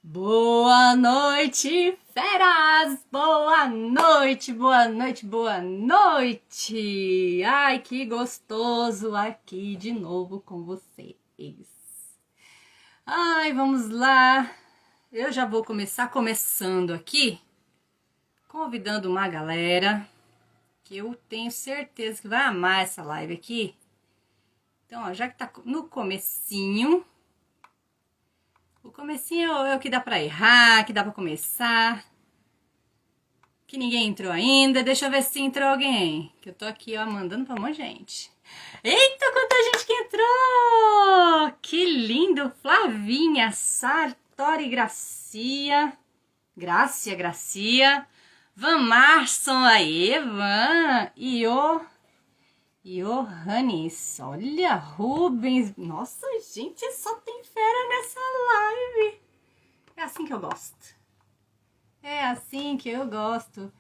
Boa noite, feras! Boa noite, boa noite, boa noite! Ai, que gostoso aqui de novo com vocês. Ai, vamos lá. Eu já vou começando aqui, convidando uma galera que eu tenho certeza que vai amar essa live aqui. Então, ó, já que tá no comecinho, o comecinho é o que dá pra errar, que dá pra começar. Que ninguém entrou ainda. Deixa eu ver se entrou alguém. Que eu tô aqui, ó, mandando pra um monte de gente. Eita, quanta gente que entrou! Que lindo! Flavinha, Sartori, Gracia. Gracia. Van Marson, aí, Van. Johannes. Olha, Rubens. Nossa, gente, só tem fera nessa live. É assim que eu gosto. É assim que eu gosto.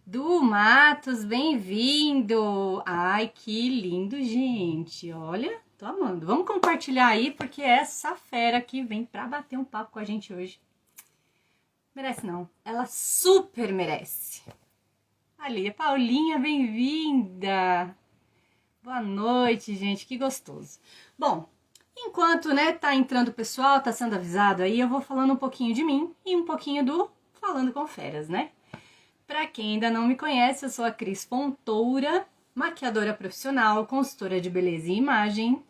Du Matos, bem-vindo! Ai, que lindo, gente! Olha, tô amando. Vamos compartilhar aí, porque essa fera aqui vem pra bater um papo com a gente hoje. Merece não, ela super merece. Ali, Paulinha, bem-vinda! Boa noite, gente, que gostoso. Bom, enquanto, né, tá entrando o pessoal, tá sendo avisado aí, eu vou falando um pouquinho de mim e um pouquinho do Falando com Feras, né? Para quem ainda não me conhece, eu sou a Cris Fontoura, maquiadora profissional, consultora de beleza e imagem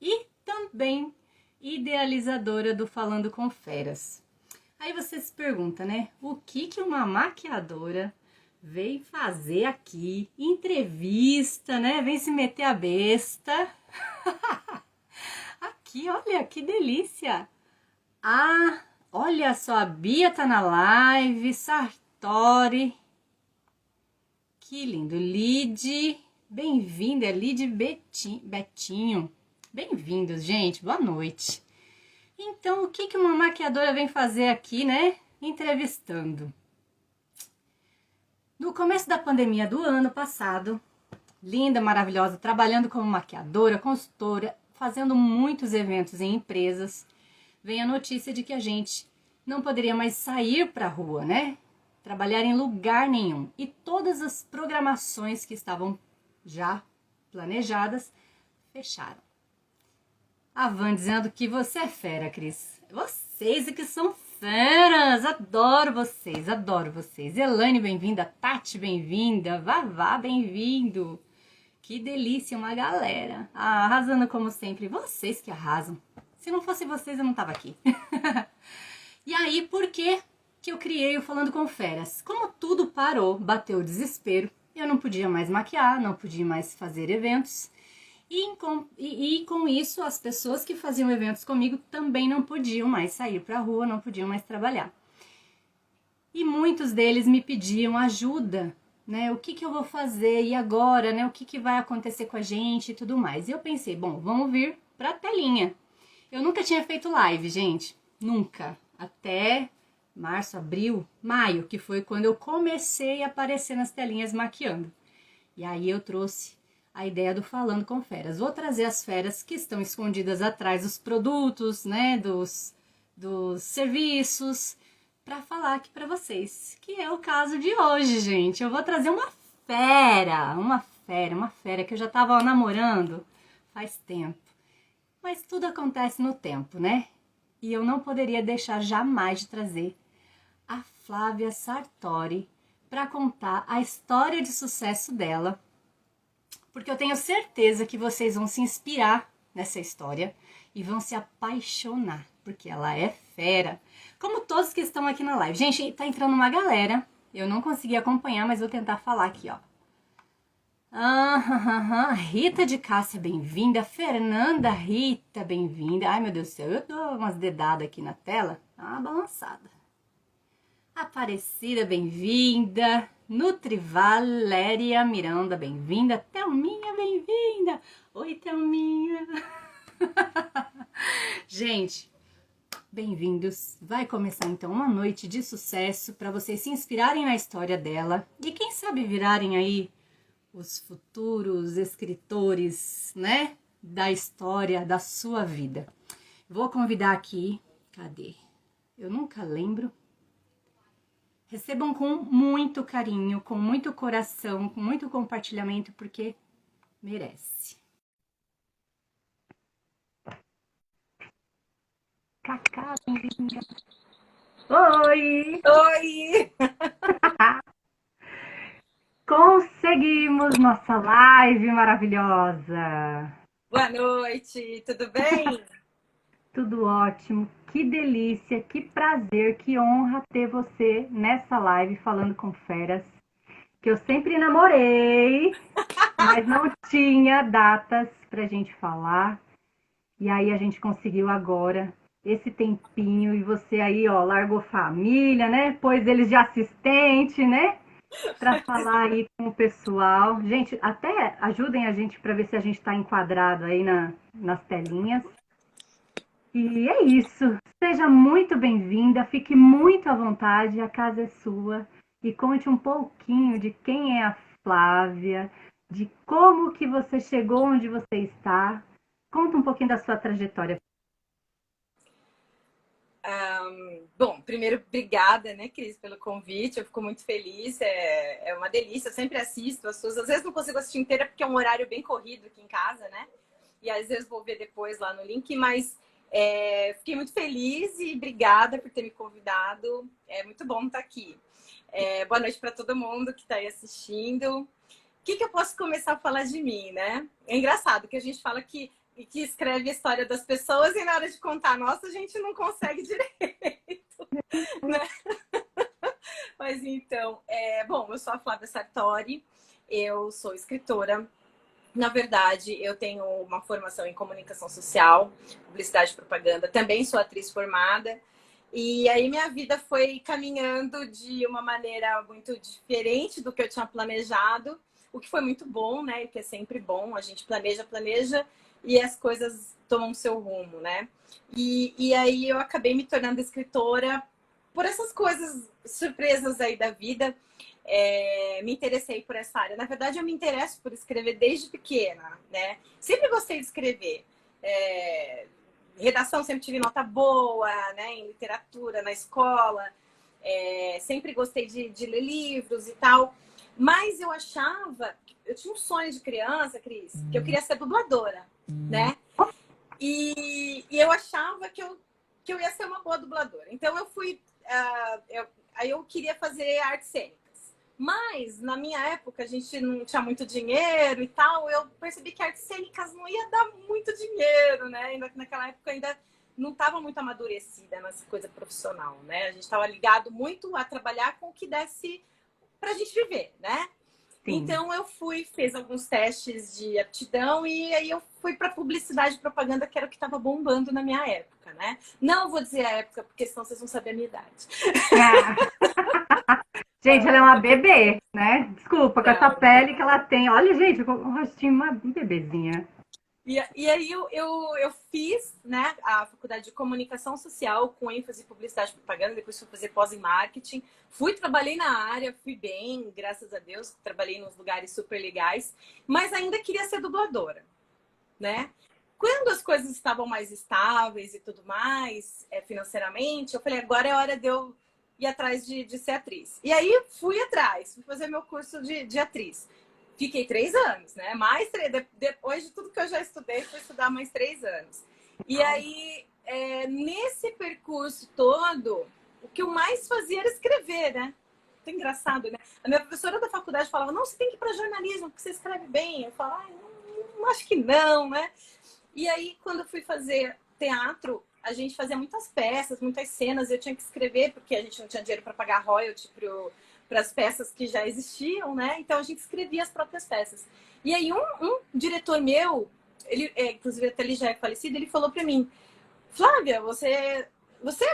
e também idealizadora do Falando com Feras. Aí você se pergunta, né? O que uma maquiadora vem fazer aqui? Entrevista, né? Vem se meter a besta. Aqui, olha, que delícia! Ah, olha só, a Bia tá na live, Sartori. Que lindo. Lid, bem-vinda. Lid Betinho. Bem-vindos, gente. Boa noite. Então, o que uma maquiadora vem fazer aqui, né? Entrevistando. No começo da pandemia do ano passado, linda, maravilhosa, trabalhando como maquiadora, consultora, fazendo muitos eventos em empresas, vem a notícia de que a gente não poderia mais sair pra rua, né? Trabalhar em lugar nenhum. E todas as programações que estavam já planejadas fecharam. A Van dizendo que você é fera, Cris. Vocês é que são feras. Adoro vocês, adoro vocês. Elaine, bem-vinda. Tati, bem-vinda. Vavá, bem-vindo. Que delícia, uma galera. Arrasando como sempre. Vocês que arrasam. Se não fosse vocês, eu não tava aqui. E aí, por que eu criei o Falando com Feras? Como tudo parou, bateu o desespero, eu não podia mais maquiar, não podia mais fazer eventos. E com isso, as pessoas que faziam eventos comigo também não podiam mais sair pra rua, não podiam mais trabalhar. E muitos deles me pediam ajuda, né? O que eu vou fazer e agora, né? O que vai acontecer com a gente e tudo mais. E eu pensei, bom, vamos vir pra telinha. Eu nunca tinha feito live, gente. Nunca. Até março, abril, maio, que foi quando eu comecei a aparecer nas telinhas maquiando. E aí eu trouxe a ideia do Falando com Feras. Vou trazer as feras que estão escondidas atrás dos produtos, né, dos serviços, para falar aqui para vocês, que é o caso de hoje, gente. Eu vou trazer uma fera que eu já tava namorando faz tempo. Mas tudo acontece no tempo, né? E eu não poderia deixar jamais de trazer a Flávia Sartori para contar a história de sucesso dela, porque eu tenho certeza que vocês vão se inspirar nessa história e vão se apaixonar, porque ela é fera, como todos que estão aqui na live. Gente, tá entrando uma galera, eu não consegui acompanhar, mas vou tentar falar aqui, ó. Rita de Cássia, bem-vinda. Fernanda Rita, bem-vinda. Ai, meu Deus do céu, eu dou umas dedadas aqui na tela, dá uma balançada. Aparecida, bem-vinda. Nutri Valéria Miranda, bem-vinda. Thelminha, bem-vinda. Oi, Thelminha. Gente, bem-vindos. Vai começar então uma noite de sucesso para vocês se inspirarem na história dela e quem sabe virarem aí os futuros escritores, né, da história da sua vida. Vou convidar aqui, cadê? eu nunca lembro. Recebam com muito carinho, com muito coração, com muito compartilhamento, porque merece. Cacá, bem-vinda. Oi! Oi! Conseguimos nossa live maravilhosa! Boa noite, tudo bem? Tudo ótimo, que delícia, que prazer, que honra ter você nessa live falando com feras, que eu sempre namorei, mas não tinha datas pra gente falar. E aí a gente conseguiu agora esse tempinho e você aí, ó, largou família, né? Pôs eles de assistente, né? Para falar aí com o pessoal. Gente, até ajudem a gente para ver se a gente está enquadrado aí nas telinhas. E é isso. Seja muito bem-vinda, fique muito à vontade, a casa é sua. E conte um pouquinho de quem é a Flávia, de como que você chegou onde você está. Conta um pouquinho da sua trajetória. Bom, primeiro, obrigada, né, Cris, pelo convite. Eu fico muito feliz. É uma delícia. Eu sempre assisto as suas. Às vezes não consigo assistir inteira porque é um horário bem corrido aqui em casa, né? E às vezes vou ver depois lá no link, mas fiquei muito feliz e obrigada por ter me convidado. É muito bom estar aqui. Boa noite para todo mundo que está aí assistindo. O que eu posso começar a falar de mim, né? É engraçado que a gente fala que escreve a história das pessoas e na hora de contar a nossa, a gente não consegue direito, né? Mas então, bom, eu sou a Flávia Sartori, eu sou escritora. Na verdade, eu tenho uma formação em comunicação social, publicidade e propaganda. Também sou atriz formada. E aí minha vida foi caminhando de uma maneira muito diferente do que eu tinha planejado, o que foi muito bom, né? O que é sempre bom. A gente planeja e as coisas tomam seu rumo, né? E aí eu acabei me tornando escritora por essas coisas surpresas aí da vida. Me interessei por essa área. Na verdade, eu me interesso por escrever desde pequena, né? Sempre gostei de escrever. Redação sempre tive nota boa, né? Em literatura, na escola. Sempre gostei de ler livros e tal. Mas eu achava... Eu tinha um sonho de criança, Cris, que eu queria ser dubladora, né? E eu achava que eu ia ser uma boa dubladora. Então eu fui... aí eu queria fazer artes cênicas. Mas, na minha época, a gente não tinha muito dinheiro e tal. Eu percebi que artes cênicas não ia dar muito dinheiro, né? Ainda naquela época ainda não estava muito amadurecida nessa coisa profissional, né? A gente estava ligado muito a trabalhar com o que desse para a gente viver, né? Sim. Então eu fiz alguns testes de aptidão e aí eu fui para publicidade e propaganda, que era o que estava bombando na minha época, né? Não vou dizer a época, porque senão vocês vão saber a minha idade. Ah. Gente, ela é uma bebê, né? Desculpa, com essa Não. pele que ela tem. Olha, gente, com o rostinho uma bebezinha. E aí eu fiz, né, a faculdade de comunicação social com ênfase em publicidade e propaganda, depois fui fazer pós em marketing. Trabalhei na área, fui bem, graças a Deus, trabalhei nos lugares super legais, mas ainda queria ser dubladora, né? Quando as coisas estavam mais estáveis e tudo mais, financeiramente, eu falei, agora é hora de eu ir atrás de ser atriz. E aí fui atrás, fui fazer meu curso de atriz. Fiquei 3 anos, né? Mais 3, depois de tudo que eu já estudei, fui estudar mais 3 anos. E aí, nesse percurso todo, o que eu mais fazia era escrever, né? Muito engraçado, né? A minha professora da faculdade falava, não, você tem que ir para jornalismo, porque você escreve bem. Eu falava, não, acho que não, né? E aí, quando eu fui fazer teatro, a gente fazia muitas peças, muitas cenas. Eu tinha que escrever, porque a gente não tinha dinheiro para pagar royalty para as peças que já existiam, né? Então a gente escrevia as próprias peças. E aí um diretor meu, ele, inclusive até ele já é falecido, ele falou para mim, Flávia, você é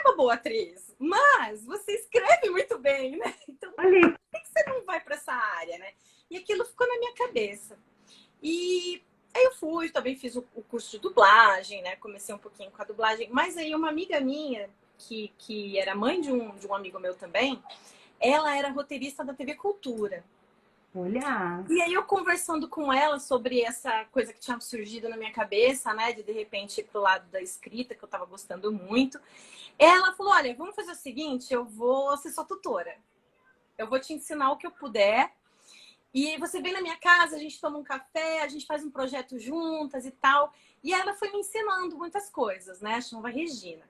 uma boa atriz, mas você escreve muito bem, né? Então Olha, por que você não vai para essa área, né? E aquilo ficou na minha cabeça. E aí eu também fiz o curso de dublagem, né? Comecei um pouquinho com a dublagem, mas aí uma amiga minha, que era mãe de um amigo meu também, ela era roteirista da TV Cultura. Olha. E aí eu conversando com ela sobre essa coisa que tinha surgido na minha cabeça, né? De repente ir pro lado da escrita, que eu tava gostando muito. Ela falou, olha, vamos fazer o seguinte, eu vou ser sua tutora. Eu vou te ensinar o que eu puder. E você vem na minha casa, a gente toma um café, a gente faz um projeto juntas e tal. E ela foi me ensinando muitas coisas, né? Chamava Regina.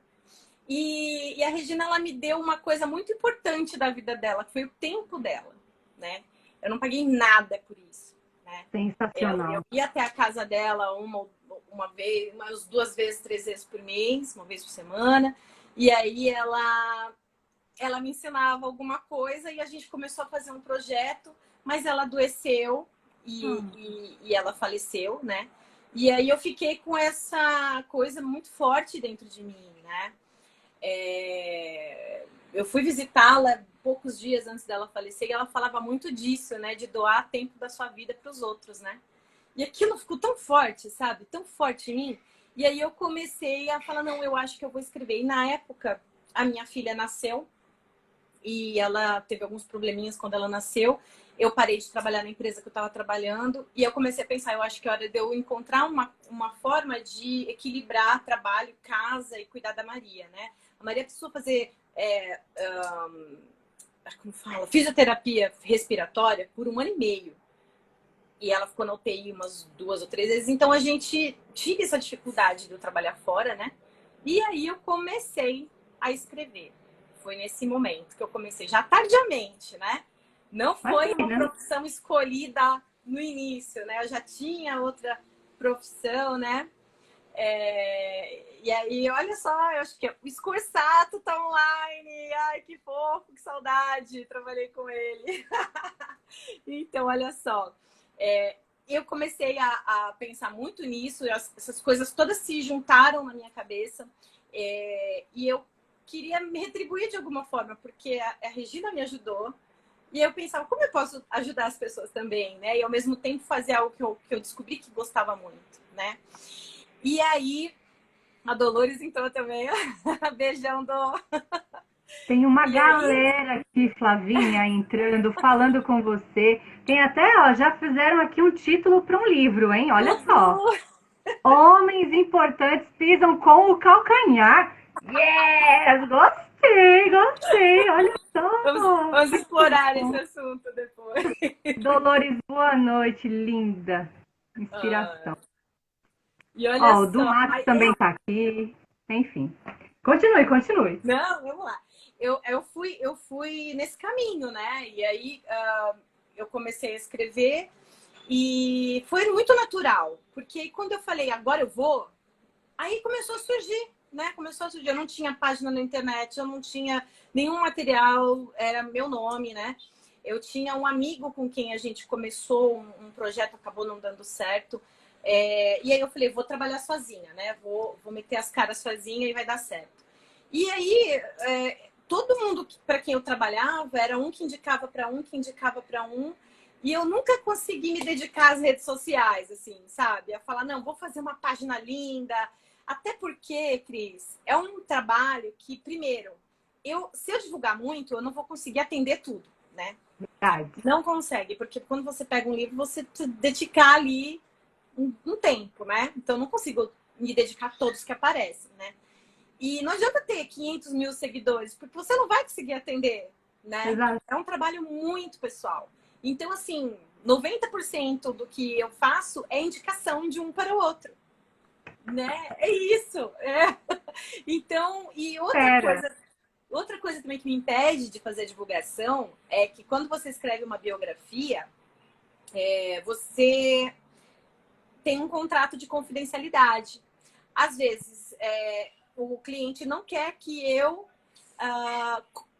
E a Regina, ela me deu uma coisa muito importante da vida dela, que foi o tempo dela, né? Eu não paguei nada por isso, né? Eu Sensacional. ia até a casa dela uma vez, umas 2 vezes, 3 vezes por mês, uma vez por semana. E aí ela me ensinava alguma coisa e a gente começou a fazer um projeto, mas ela adoeceu e ela faleceu, né? E aí eu fiquei com essa coisa muito forte dentro de mim, né? Eu fui visitá-la poucos dias antes dela falecer e ela falava muito disso, né? De doar tempo da sua vida para os outros, né? E aquilo ficou tão forte, sabe? Tão forte em mim. E aí eu comecei a falar, não, eu acho que eu vou escrever. E na época, a minha filha nasceu e ela teve alguns probleminhas quando ela nasceu. Eu parei de trabalhar na empresa que eu estava trabalhando e eu comecei a pensar, eu acho que é hora de eu encontrar uma forma de equilibrar trabalho, casa e cuidar da Maria, né? A Maria precisou fazer, como fala, fisioterapia respiratória por 1 ano e meio. E ela ficou na UTI umas 2 ou 3 vezes. Então a gente tive essa dificuldade de eu trabalhar fora, né? E aí eu comecei a escrever. Foi nesse momento que eu comecei, já tardiamente, né? Não foi uma Imagina. profissão escolhida no início, né? Eu já tinha outra profissão, né? E aí, olha só, eu acho que o Scorsato tá online. Ai, que fofo, que saudade. Trabalhei com ele. Então, olha só. Eu comecei a pensar muito nisso. Essas coisas todas se juntaram na minha cabeça. E eu queria me retribuir de alguma forma, porque a Regina me ajudou. E eu pensava, como eu posso ajudar as pessoas também, né? E ao mesmo tempo fazer algo que eu descobri que gostava muito, né? E aí, a Dolores entrou também. Beijão, Dô. Tem uma E aí, galera aqui, Flavinha, entrando, falando com você. Tem até, ó, já fizeram aqui um título para um livro, hein? Olha só. uhul, Homens importantes pisam com o calcanhar. Yes! Gostei, gostei. Olha só. vamos Muito explorar esse bom. assunto depois. Dolores, boa noite, linda. Ah, Inspiração. e olha Ó, o do só. Matos também tá aqui. Enfim. Continue, continue. Não, vamos lá. Eu fui nesse caminho, né? E aí eu comecei a escrever e foi muito natural. Porque aí, quando eu falei, agora eu vou, aí começou a surgir, né? Começou a surgir. Eu não tinha página na internet, eu não tinha nenhum material, era meu nome, né? Eu tinha um amigo com quem a gente começou um projeto, acabou não dando certo. E aí eu falei, vou trabalhar sozinha, né? Vou meter as caras sozinha e vai dar certo. E aí, todo mundo para quem eu trabalhava era um que indicava para um, que indicava para um. E eu nunca consegui me dedicar às redes sociais, assim, sabe? A falar, não, vou fazer uma página linda. Até porque, Cris, é um trabalho que, primeiro, se eu divulgar muito, eu não vou conseguir atender tudo, né? Verdade. Não consegue, porque quando você pega um livro, você precisa dedicar ali um tempo, né? Então, eu não consigo me dedicar a todos que aparecem, né? E não adianta ter 500 mil seguidores, porque você não vai conseguir atender, né? Exato. É um trabalho muito pessoal. Então, assim, 90% do que eu faço é indicação de um para o outro, né? É isso. Então, e Pera. outra coisa também que me impede de fazer divulgação é que quando você escreve uma biografia, você tem um contrato de confidencialidade. Às vezes, o cliente não quer que eu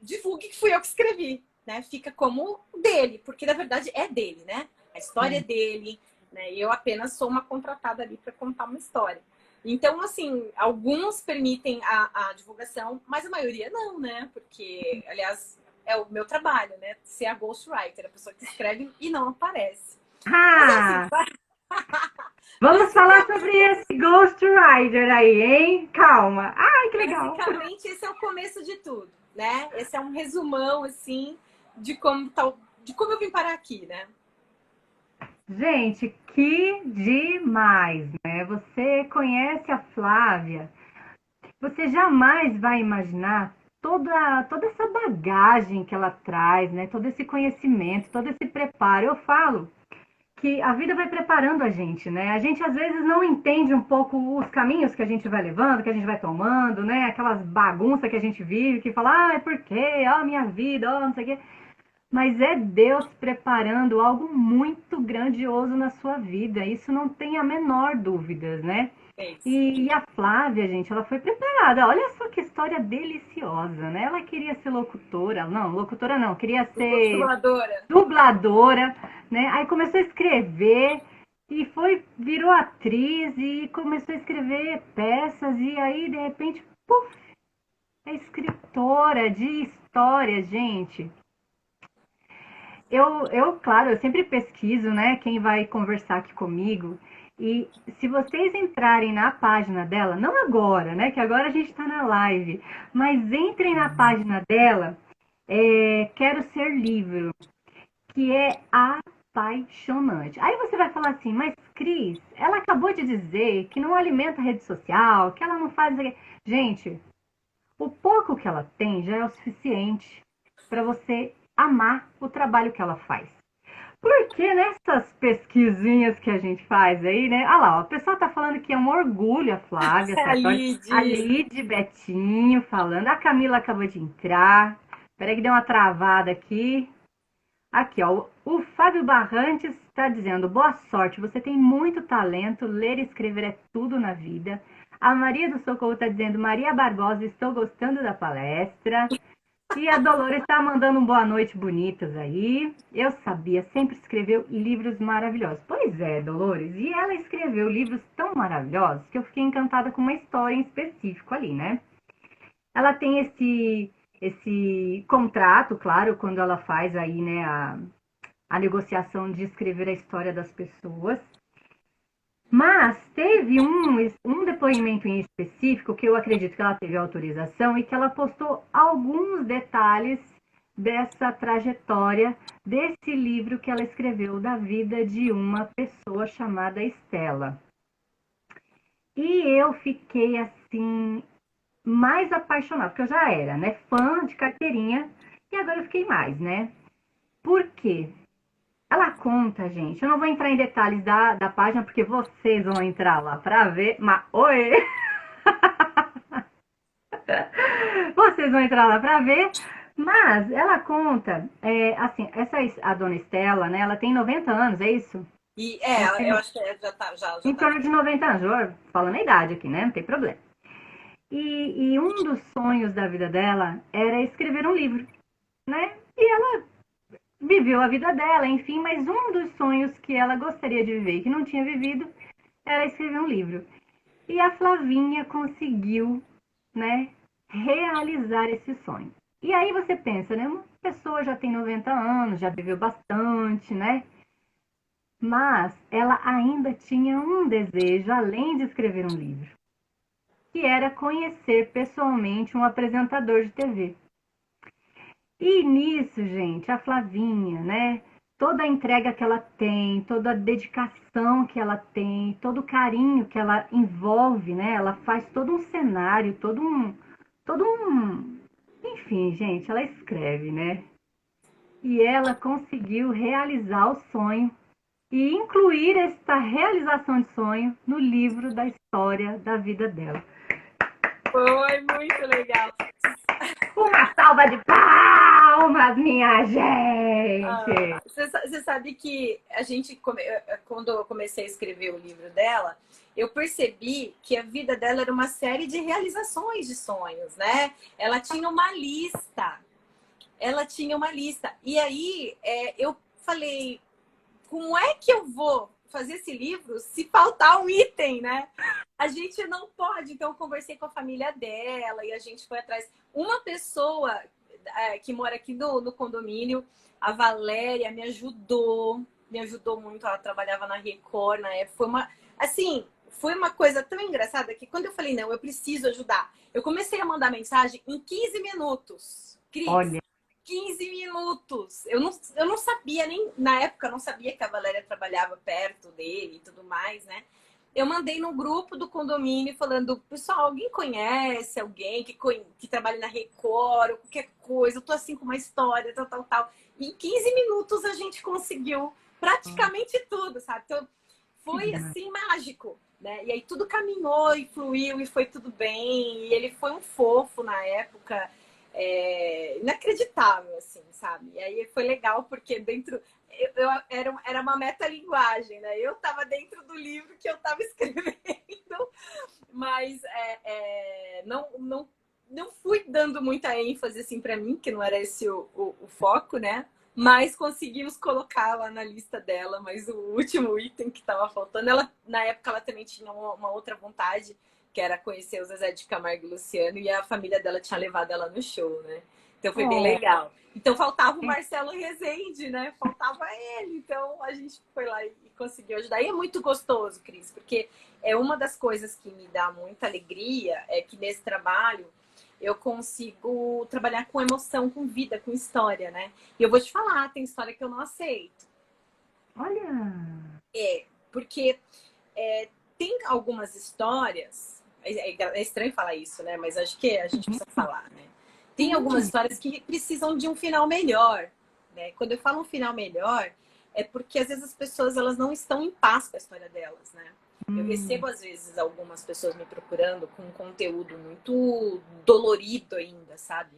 divulgue que fui eu que escrevi, né? Fica como dele, porque na verdade é dele, né? A história é dele, né? E eu apenas sou uma contratada ali para contar uma história. Então, assim, alguns permitem a divulgação, mas a maioria não, né? Porque, aliás, é o meu trabalho, né? Ser a ghostwriter, a pessoa que escreve e não aparece. Mas é assim, Ah! Vamos falar sobre esse Ghost Rider aí, hein? Calma. Ai, que legal. basicamente, esse é o começo de tudo, né? Esse é um resumão, assim, de como eu vim parar aqui, né? Gente, que demais, né? Você conhece a Flávia, você jamais vai imaginar toda essa bagagem que ela traz, né? Todo esse conhecimento, todo esse preparo. Eu falo que a vida vai preparando a gente, né? A gente às vezes não entende um pouco os caminhos que a gente vai levando, que a gente vai tomando, né? Aquelas bagunças que a gente vive, que fala, ah, é porque, ó, minha vida, ó, não sei o quê. Mas é Deus preparando algo muito grandioso na sua vida. Isso não tem a menor dúvida, né? É isso. E a Flávia, gente, ela foi preparada. Olha só que história deliciosa, né? Ela queria ser locutora não, queria ser Dubladora. dubladora, né? Aí começou a escrever e virou atriz e começou a escrever peças e aí de repente, puf, é escritora de histórias, gente. Claro, eu sempre pesquiso, né, quem vai conversar aqui comigo. E se vocês entrarem na página dela, não agora, né, que agora a gente está na live, mas entrem na página dela, Quero Ser Livre, que é apaixonante. Aí você vai falar assim, mas Cris, ela acabou de dizer que não alimenta a rede social, que ela não faz. Gente, o pouco que ela tem já é o suficiente para você amar o trabalho que ela faz. Porque nessas pesquisinhas que a gente faz aí, né? Ah lá, ó, o pessoal tá falando que é um orgulho a Flávia, A certo? Olha, Lid. a Lid Betinho falando, a Camila acabou de entrar. Peraí que deu uma travada aqui. Aqui, ó, o Fábio Barrantes está dizendo, boa sorte, você tem muito talento, ler e escrever é tudo na vida. A Maria do Socorro está dizendo, Maria Barbosa, estou gostando da palestra. E a Dolores está mandando um boa noite bonitas aí. Eu sabia, sempre escreveu livros maravilhosos. Pois é, Dolores, e ela escreveu livros tão maravilhosos que eu fiquei encantada com uma história em específico ali, né? Ela tem esse contrato, claro, quando ela faz aí, né, a negociação de escrever a história das pessoas. Mas teve um depoimento em específico que eu acredito que ela teve autorização e que ela postou alguns detalhes dessa trajetória desse livro que ela escreveu da vida de uma pessoa chamada Estela. E eu fiquei assim mais apaixonada, porque eu já era, né, fã de carteirinha e agora eu fiquei mais, né? Por quê? Ela conta, gente. Eu não vou entrar em detalhes da página, porque vocês vão entrar lá pra ver. Mas, oi! Vocês vão entrar lá pra ver. Mas ela conta, assim, a dona Estela, né? Ela tem 90 anos, é isso? E eu 90, acho que já em tá. torno de 90 anos. Eu falando a idade aqui, né? Não tem problema. E um dos sonhos da vida dela era escrever um livro, né? E ela viveu a vida dela, enfim, mas um dos sonhos que ela gostaria de viver e que não tinha vivido era escrever um livro. E a Flavinha conseguiu, né, realizar esse sonho. E aí você pensa, né, uma pessoa já tem 90 anos, já viveu bastante, né? Mas ela ainda tinha um desejo além de escrever um livro, que era conhecer pessoalmente um apresentador de TV. E nisso, gente, a Flavinha, né? Toda a entrega que ela tem, toda a dedicação que ela tem, todo o carinho que ela envolve, né? Ela faz todo um cenário, todo um, enfim, gente, ela escreve, né? E ela conseguiu realizar o sonho e incluir esta realização de sonho no livro da história da vida dela. Foi muito legal. Uma salva de palmas, minha gente! Você sabe que quando eu comecei a escrever o livro dela, eu percebi que a vida dela era uma série de realizações de sonhos, né? Ela tinha uma lista. Ela tinha uma lista. E aí eu falei, como é que eu vou fazer esse livro se faltar um item, né? A gente não pode. Então, eu conversei com a família dela e a gente foi atrás. Uma pessoa que mora aqui no condomínio, a Valéria, me ajudou muito. Ela trabalhava na Record na época. Foi uma coisa tão engraçada que quando eu falei, não, eu preciso ajudar, eu comecei a mandar mensagem em 15 minutos. Cris, Olha. 15 minutos. Eu não sabia nem, na época, eu não sabia que a Valéria trabalhava perto dele e tudo mais, né? Eu mandei no grupo do condomínio falando, pessoal, alguém conhece alguém que trabalha na Record ou qualquer coisa? Eu tô assim com uma história, tal, tal, tal. E em 15 minutos a gente conseguiu praticamente tudo, sabe? Então, foi assim mágico, né? E aí tudo caminhou e fluiu e foi tudo bem. E ele foi um fofo na época, inacreditável, assim, sabe? E aí foi legal porque dentro era uma metalinguagem, né? Eu estava dentro do livro que eu estava escrevendo, mas não fui dando muita ênfase assim para mim, que não era esse o foco, né? Mas conseguimos colocar lá na lista dela, mas o último item que estava faltando, ela na época ela também tinha uma outra vontade, que era conhecer o Zezé de Camargo e Luciano, e a família dela tinha levado ela no show, né? Então foi bem legal. Então faltava o Marcelo Rezende, né? Faltava ele. Então a gente foi lá e conseguiu ajudar. E é muito gostoso, Cris, porque é uma das coisas que me dá muita alegria, é que nesse trabalho eu consigo trabalhar com emoção, com vida, com história, né? E eu vou te falar, tem história que eu não aceito. Olha! Porque tem algumas histórias, é estranho falar isso, né? Mas acho que a gente precisa falar, né? Tem algumas histórias que precisam de um final melhor, né? Quando eu falo um final melhor, é porque às vezes as pessoas elas não estão em paz com a história delas, né? Eu recebo às vezes algumas pessoas me procurando com um conteúdo muito dolorido ainda, sabe?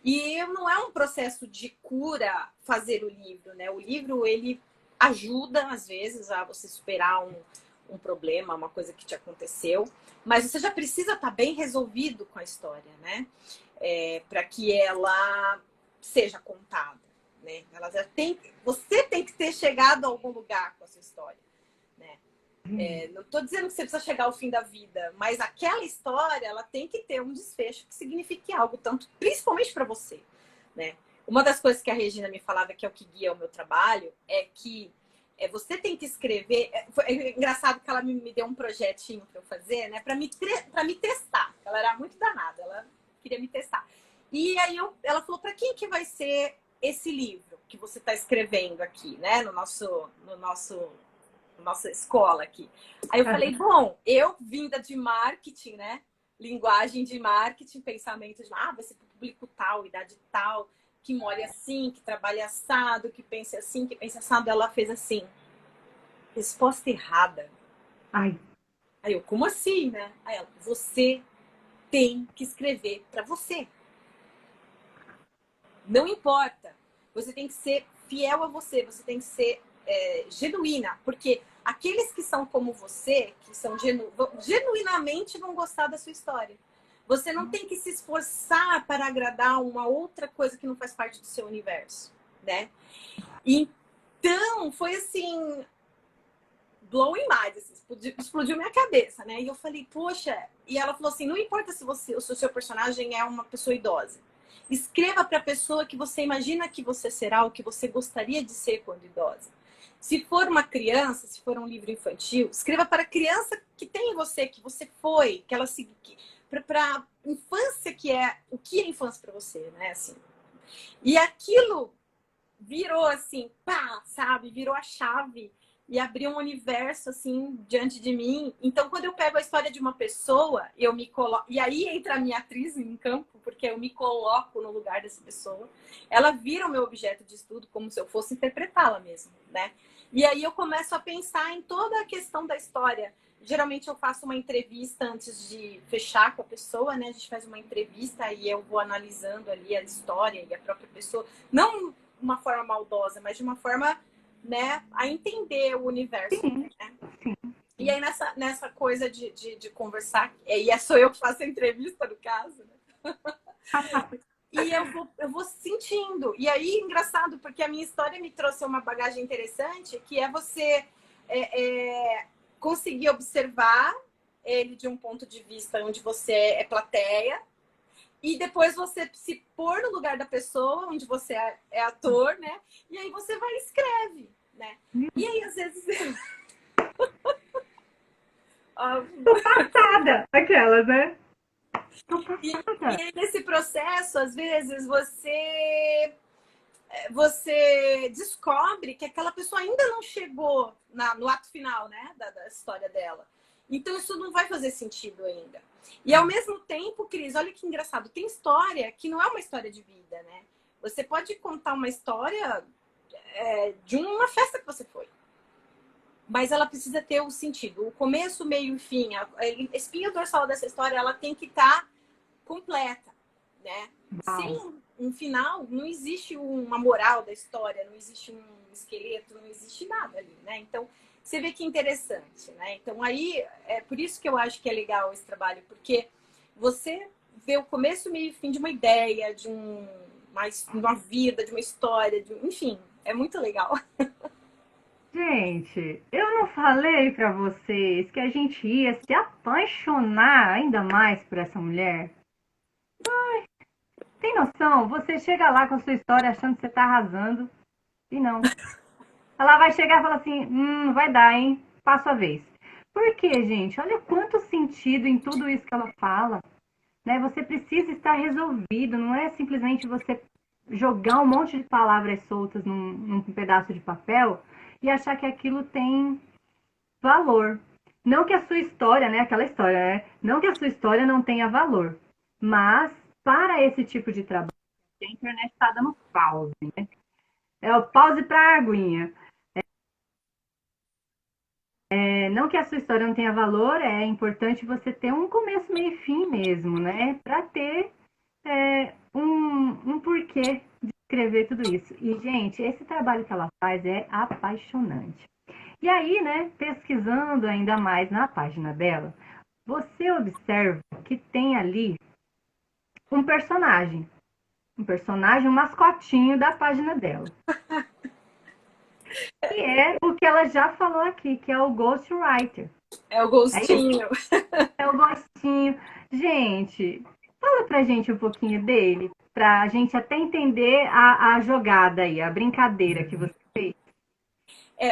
E não é um processo de cura fazer o livro, né? O livro ele ajuda às vezes a você superar um problema, uma coisa que te aconteceu, mas você já precisa estar bem resolvido com a história, né? Para que ela seja contada, né? Você tem que ter chegado a algum lugar com a sua história, né? Não estou dizendo que você precisa chegar ao fim da vida, mas aquela história ela tem que ter um desfecho que signifique algo, tanto principalmente para você, né? Uma das coisas que a Regina me falava, que é o que guia o meu trabalho, é que você tem que escrever. É engraçado que ela me deu um projetinho para eu fazer, né? Para me testar. Ela era muito danada, ela queria me testar. E aí ela falou: para quem que vai ser esse livro que você está escrevendo aqui, né? No nossa escola aqui. Aí eu falei: bom, eu vinda de marketing, né? Linguagem de marketing, pensamento de vai ser para o público tal, idade tal, que mora assim, que trabalha assado, que pense assim, que pense assado. Ela fez assim: resposta errada. Ai. Aí eu, como assim, né? Aí ela: você tem que escrever para você. Não importa. Você tem que ser fiel a você, você tem que ser genuína, porque aqueles que são como você, que são genuinamente vão gostar da sua história. Você não tem que se esforçar para agradar uma outra coisa que não faz parte do seu universo, né? Então, foi assim, blowing mind, assim, explodiu minha cabeça, né? E eu falei: poxa, e ela falou assim: não importa se o seu personagem é uma pessoa idosa. Escreva para a pessoa que você imagina que você será, ou que você gostaria de ser quando idosa. Se for uma criança, se for um livro infantil, escreva para a criança que tem em você, que você foi, que ela se para a infância, que é o que é infância para você, né? Assim. E aquilo virou assim, pá, sabe? Virou a chave e abriu um universo assim diante de mim. Então, quando eu pego a história de uma pessoa, eu me coloco, e aí entra a minha atriz em campo, porque eu me coloco no lugar dessa pessoa. Ela vira o meu objeto de estudo, como se eu fosse interpretá-la mesmo, né? E aí eu começo a pensar em toda a questão da história. Geralmente eu faço uma entrevista antes de fechar com a pessoa, né? A gente faz uma entrevista e eu vou analisando ali a história e a própria pessoa. Não uma forma maldosa, mas de uma forma, né, a entender o universo. Né? E aí nessa coisa de conversar, e sou eu que faço a entrevista no caso, né? E eu vou sentindo. E aí, engraçado, porque a minha história me trouxe uma bagagem interessante, que é você conseguir observar ele de um ponto de vista onde você é plateia, e depois você se pôr no lugar da pessoa, onde você é ator, né? E aí você vai e escreve, né? E aí, às vezes... Tô passada, aquelas, né? Tô E passada. aí, nesse processo, às vezes, você descobre que aquela pessoa ainda não chegou no ato final, né, da história dela. Então, isso não vai fazer sentido ainda. E, ao mesmo tempo, Cris, olha que engraçado, tem história que não é uma história de vida, né? Você pode contar uma história de uma festa que você foi, mas ela precisa ter um sentido. O começo, meio e fim, a espinha dorsal dessa história, ela tem que estar completa, né? Uau. Sem um final, não existe uma moral da história, não existe um esqueleto, não existe nada ali, né? Então, você vê que interessante, né? Então, aí, é por isso que eu acho que é legal esse trabalho, porque você vê o começo, meio e fim de uma ideia, de uma vida, de uma história, enfim, é muito legal. Gente, eu não falei pra vocês que a gente ia se apaixonar ainda mais por essa mulher? Tem noção? Você chega lá com a sua história achando que você tá arrasando e não. Ela vai chegar e falar assim: vai dar, hein? Passo a vez. Por quê, gente? Olha quanto sentido em tudo isso que ela fala. Né? Você precisa estar resolvido, não é simplesmente você jogar um monte de palavras soltas num pedaço de papel e achar que aquilo tem valor. Não que a sua história, né? Aquela história, né? Não que a sua história não tenha valor. Mas, para esse tipo de trabalho, a internet está dando pause. É o pause para a aguinha. Não que a sua história não tenha valor, é importante você ter um começo, meio e fim mesmo, né? Para ter um porquê de escrever tudo isso. E, gente, esse trabalho que ela faz é apaixonante. E aí, né, pesquisando ainda mais na página dela, você observa que tem ali um mascotinho da página dela. Que é o que ela já falou aqui, que é o Ghostwriter. É o É isso? gostinho. É o gostinho. Gente, fala pra gente um pouquinho dele, pra gente até entender a jogada aí, a brincadeira que você fez.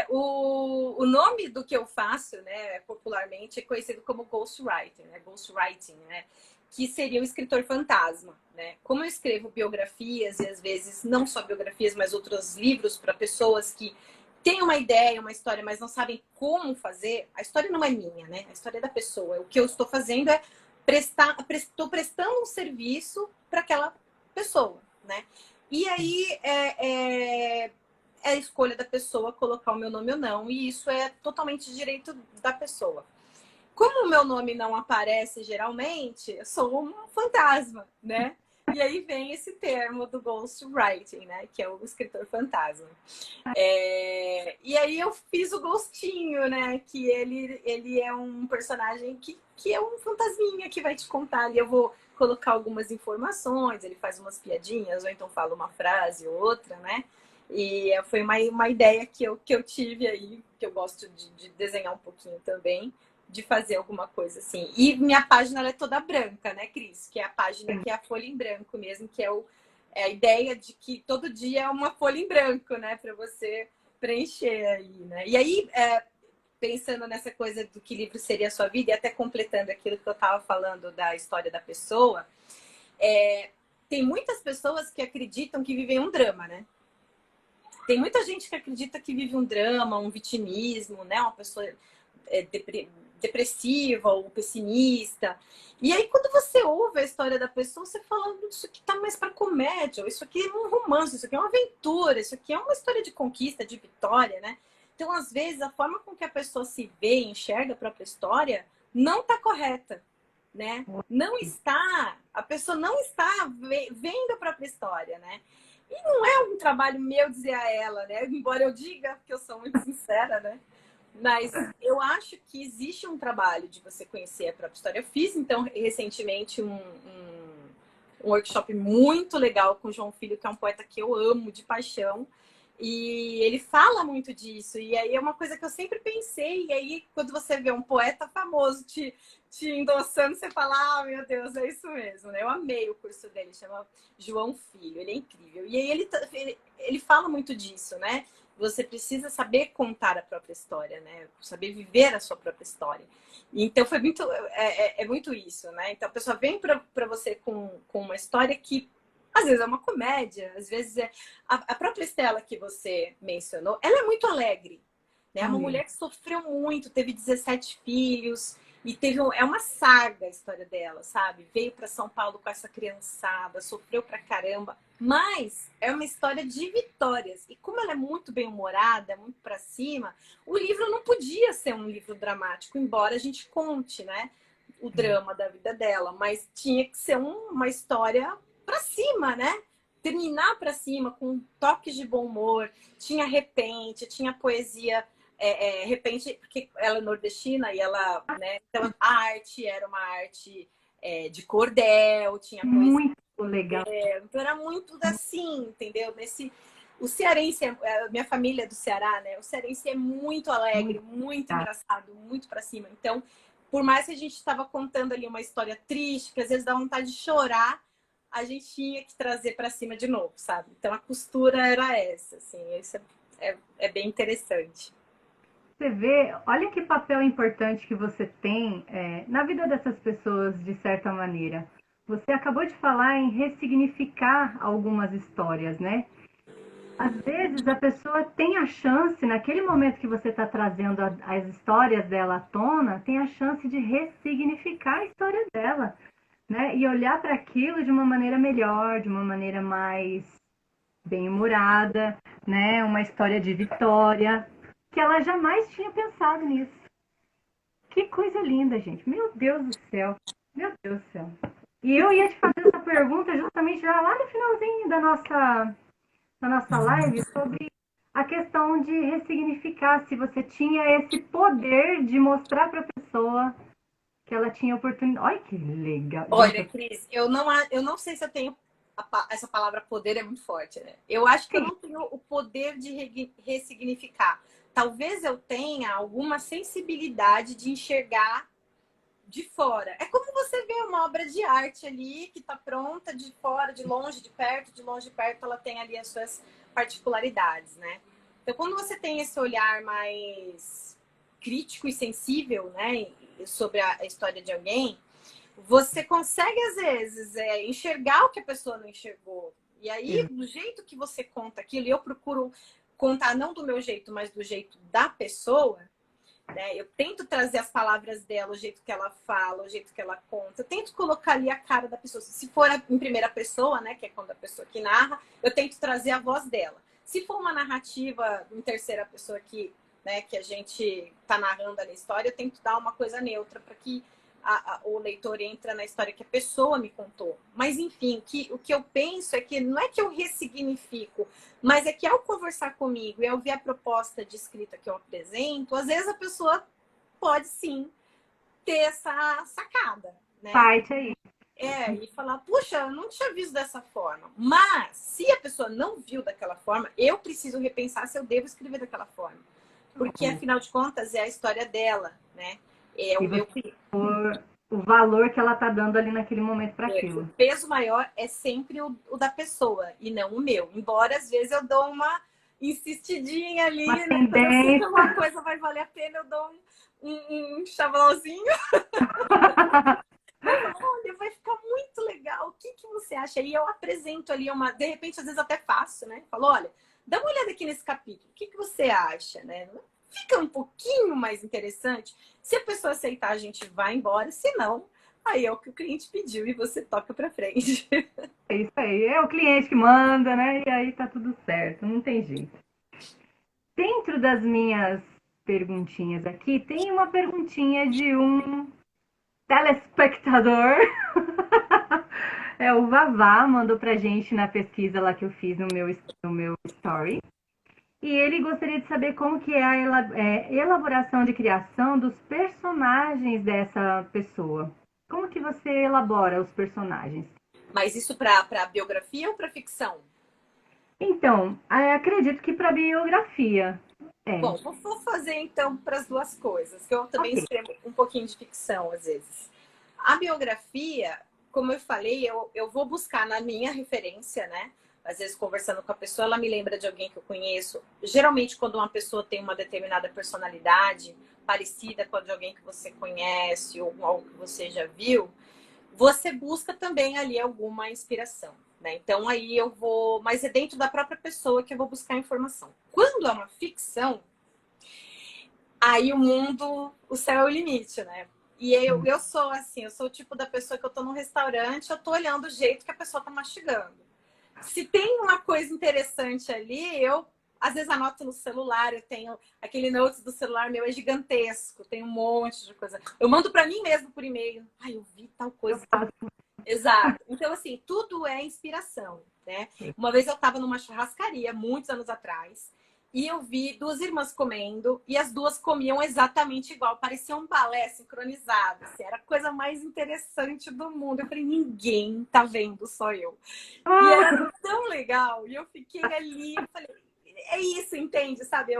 O nome do que eu faço, né, popularmente, é conhecido como ghostwriting, né, ghostwriting, né, que seria o escritor fantasma, né? Como eu escrevo biografias e às vezes não só biografias, mas outros livros para pessoas que têm uma ideia, uma história, mas não sabem como fazer, a história não é minha, né? A história é da pessoa. O que eu estou fazendo é estou prestando um serviço para aquela pessoa, né? E aí é a escolha da pessoa colocar o meu nome ou não, e isso é totalmente direito da pessoa. Como o meu nome não aparece geralmente, eu sou um fantasma, né? E aí vem esse termo do ghostwriting, né? Que é o escritor fantasma. E aí eu fiz o Ghostinho, né? Que ele é um personagem que é um fantasminha que vai te contar ali. Eu vou colocar algumas informações, ele faz umas piadinhas, ou então fala uma frase ou outra, né? E foi uma ideia que eu tive aí, que eu gosto de desenhar um pouquinho também, de fazer alguma coisa assim. E minha página ela é toda branca, né, Cris? Que é a página que é a folha em branco mesmo, que é a ideia de que todo dia é uma folha em branco, né, para você preencher aí, né? E aí, pensando nessa coisa do que livro seria a sua vida, e até completando aquilo que eu estava falando da história da pessoa, tem muitas pessoas que acreditam que vivem um drama, né? Tem muita gente que acredita que vive um drama, um vitimismo, né? Uma pessoa depressiva ou pessimista. E aí, quando você ouve a história da pessoa, você fala, isso aqui tá mais para comédia, isso aqui é um romance, isso aqui é uma aventura, isso aqui é uma história de conquista, de vitória, né? Então, às vezes, a forma com que a pessoa se vê e enxerga a própria história não está correta, né? Não está, a pessoa não está vendo a própria história, né? E não é um trabalho meu dizer a ela, né? Embora eu diga, que eu sou muito sincera, né? Mas eu acho que existe um trabalho de você conhecer a própria história. Eu fiz, então, recentemente um workshop muito legal com o João Filho, que é um poeta que eu amo de paixão. E ele fala muito disso. E aí é uma coisa que eu sempre pensei. E aí, quando você vê um poeta famoso te te endossando, você fala, ah, meu Deus, é isso mesmo, né? Eu amei o curso dele, chama João Filho, ele é incrível. E aí ele fala muito disso, né? Você precisa saber contar a própria história, né? Saber viver a sua própria história. Então foi muito, é muito isso, né? Então a pessoa vem para você com uma história que às vezes é uma comédia, às vezes é. A própria Estela que você mencionou, ela é muito alegre, né? É uma mulher que sofreu muito, teve 17 filhos. E é uma saga a história dela, sabe? Veio para São Paulo com essa criançada, sofreu pra caramba, mas é uma história de vitórias. E como ela é muito bem-humorada, muito para cima, o livro não podia ser um livro dramático, embora a gente conte, né, o drama da vida dela, mas tinha que ser uma história para cima, né? Terminar para cima com toques de bom humor, tinha repente, tinha poesia repente, porque ela é nordestina e ela, né? Então a arte era uma arte de cordel, tinha poesia. Muito legal. Então era muito assim, entendeu? O cearense, minha família é do Ceará, né? O cearense é muito alegre, muito engraçado, muito para cima. Então, por mais que a gente estava contando ali uma história triste, que às vezes dá vontade de chorar, a gente tinha que trazer para cima de novo, sabe? Então a costura era essa, assim, isso é bem interessante. Você vê, olha que papel importante que você tem na vida dessas pessoas, de certa maneira. Você acabou de falar em ressignificar algumas histórias, né? Às vezes a pessoa tem a chance, naquele momento que você está trazendo as histórias dela à tona, tem a chance de ressignificar a história dela, né? E olhar para aquilo de uma maneira melhor, de uma maneira mais bem-humorada, né? Uma história de vitória, que ela jamais tinha pensado nisso. Que coisa linda, gente. Meu Deus do céu. Meu Deus do céu. E eu ia te fazer essa pergunta justamente já lá no finalzinho da nossa live sobre a questão de ressignificar, se você tinha esse poder de mostrar para a pessoa que ela tinha oportunidade. Olha que legal. Olha, Cris, eu não sei se eu tenho essa palavra poder é muito forte, né? Eu acho que eu não tenho o poder de ressignificar. Talvez eu tenha alguma sensibilidade de enxergar de fora. É como você vê uma obra de arte ali que está pronta de fora, de longe, de longe, de perto, ela tem ali as suas particularidades, né? Então, quando você tem esse olhar mais crítico e sensível, né, sobre a história de alguém, você consegue, às vezes, enxergar o que a pessoa não enxergou. E aí, do jeito que você conta aquilo, e eu procuro contar não do meu jeito, mas do jeito da pessoa, né? Eu tento trazer as palavras dela, o jeito que ela fala, o jeito que ela conta. Eu tento colocar ali a cara da pessoa. Se for em primeira pessoa, né, que é quando a pessoa que narra, eu tento trazer a voz dela. Se for uma narrativa em terceira pessoa né, que a gente está narrando ali a história, eu tento dar uma coisa neutra para que o leitor entra na história que a pessoa me contou. Mas, enfim, o que eu penso é que não é que eu ressignifico, mas é que ao conversar comigo e ao ver a proposta de escrita que eu apresento, às vezes a pessoa pode sim ter essa sacada, né? Parte aí. E falar, puxa, eu não tinha visto dessa forma. Mas, se a pessoa não viu daquela forma, eu preciso repensar se eu devo escrever daquela forma. Porque, afinal de contas, é a história dela, né? É o meu o valor que ela tá dando ali naquele momento para aquilo. O peso maior é sempre o da pessoa e não o meu. Embora às vezes eu dou uma insistidinha ali, né? Quando eu sei que uma coisa vai valer a pena, eu dou um chablauzinho. Olha, vai ficar muito legal. O que você acha? E eu apresento ali de repente, às vezes até faço, né? Falo, olha, dá uma olhada aqui nesse capítulo. O que você acha, né? Fica um pouquinho mais interessante. Se a pessoa aceitar, a gente vai embora. Se não, aí é o que o cliente pediu e você toca pra frente. É isso aí. É o cliente que manda, né? E aí tá tudo certo. Não tem jeito. Dentro das minhas perguntinhas aqui, tem uma perguntinha de um telespectador. O Vavá mandou pra gente na pesquisa lá que eu fiz no meu story. E ele gostaria de saber como que é a elaboração de criação dos personagens dessa pessoa. Como que você elabora os personagens? Mas isso para biografia ou para ficção? Então, acredito que para biografia. É, Bom, vou fazer então para as duas coisas, que eu também ok. escrevo um pouquinho de ficção às vezes. A biografia, como eu falei, eu vou buscar na minha referência, né? Às vezes, conversando com a pessoa, ela me lembra de alguém que eu conheço. Geralmente, quando uma pessoa tem uma determinada personalidade parecida com a de alguém que você conhece ou algo que você já viu, você busca também ali alguma inspiração, né? Então, aí eu vou... Mas é dentro da própria pessoa que eu vou buscar informação. Quando é uma ficção, aí o mundo, o céu é o limite, né? E eu sou assim, eu sou o tipo da pessoa que eu tô num restaurante, eu tô olhando o jeito que a pessoa tá mastigando. Se tem uma coisa interessante ali, eu às vezes anoto no celular, eu tenho aquele notes do celular meu é gigantesco, tem um monte de coisa. Eu mando para mim mesmo por e-mail. Ai, eu vi tal Eu coisa. faço. Exato. Então, assim, tudo é inspiração, né? Uma vez eu estava numa churrascaria, muitos anos atrás, e eu vi duas irmãs comendo, e as duas comiam exatamente igual, parecia um balé sincronizado, assim, era a coisa mais interessante do mundo. Eu falei, ninguém tá vendo, só eu. E Ah, era tão legal, e eu fiquei ali, eu falei, é isso, entende? Sabe,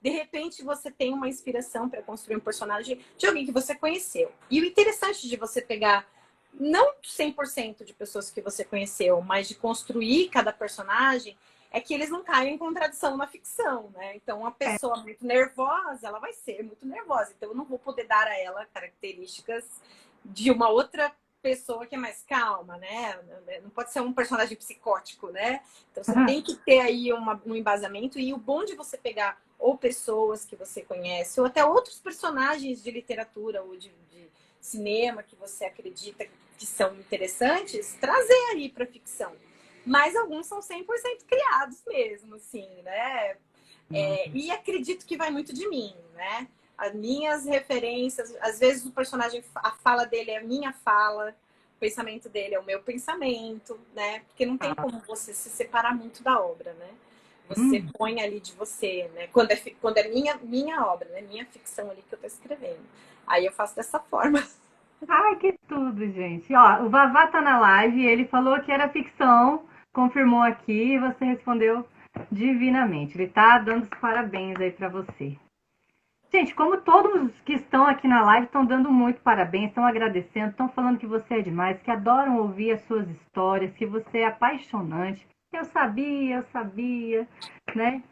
de repente você tem uma inspiração para construir um personagem de alguém que você conheceu. E o interessante de você pegar não 100% de pessoas que você conheceu, mas de construir cada personagem, é que eles não caem em contradição na ficção, né? Então, uma é, pessoa muito nervosa, ela vai ser muito nervosa. Então, eu não vou poder dar a ela características de uma outra pessoa que é mais calma, né? Não pode ser um personagem psicótico, né? Então, você tem que ter aí um embasamento. E o bom de você pegar ou pessoas que você conhece, ou até outros personagens de literatura ou de cinema que você acredita que são interessantes, trazer aí para ficção. Mas alguns são 100% criados mesmo, assim, né? E acredito que vai muito de mim, né? As minhas referências, às vezes o personagem, a fala dele é a minha fala, o pensamento dele é o meu pensamento, né? Porque não tem como você se separar muito da obra, né? Você hum. põe ali de você, né? Quando é minha obra, né? Minha ficção ali que eu tô escrevendo. Aí eu faço dessa forma. Ai, que tudo, gente. Ó, o Vavá tá na live, ele falou que era ficção, confirmou aqui e você respondeu divinamente. Ele tá dando os parabéns aí pra você. Gente, como todos que estão aqui na live estão dando muito parabéns, estão agradecendo, estão falando que você é demais, que adoram ouvir as suas histórias, que você é apaixonante. Eu sabia, né?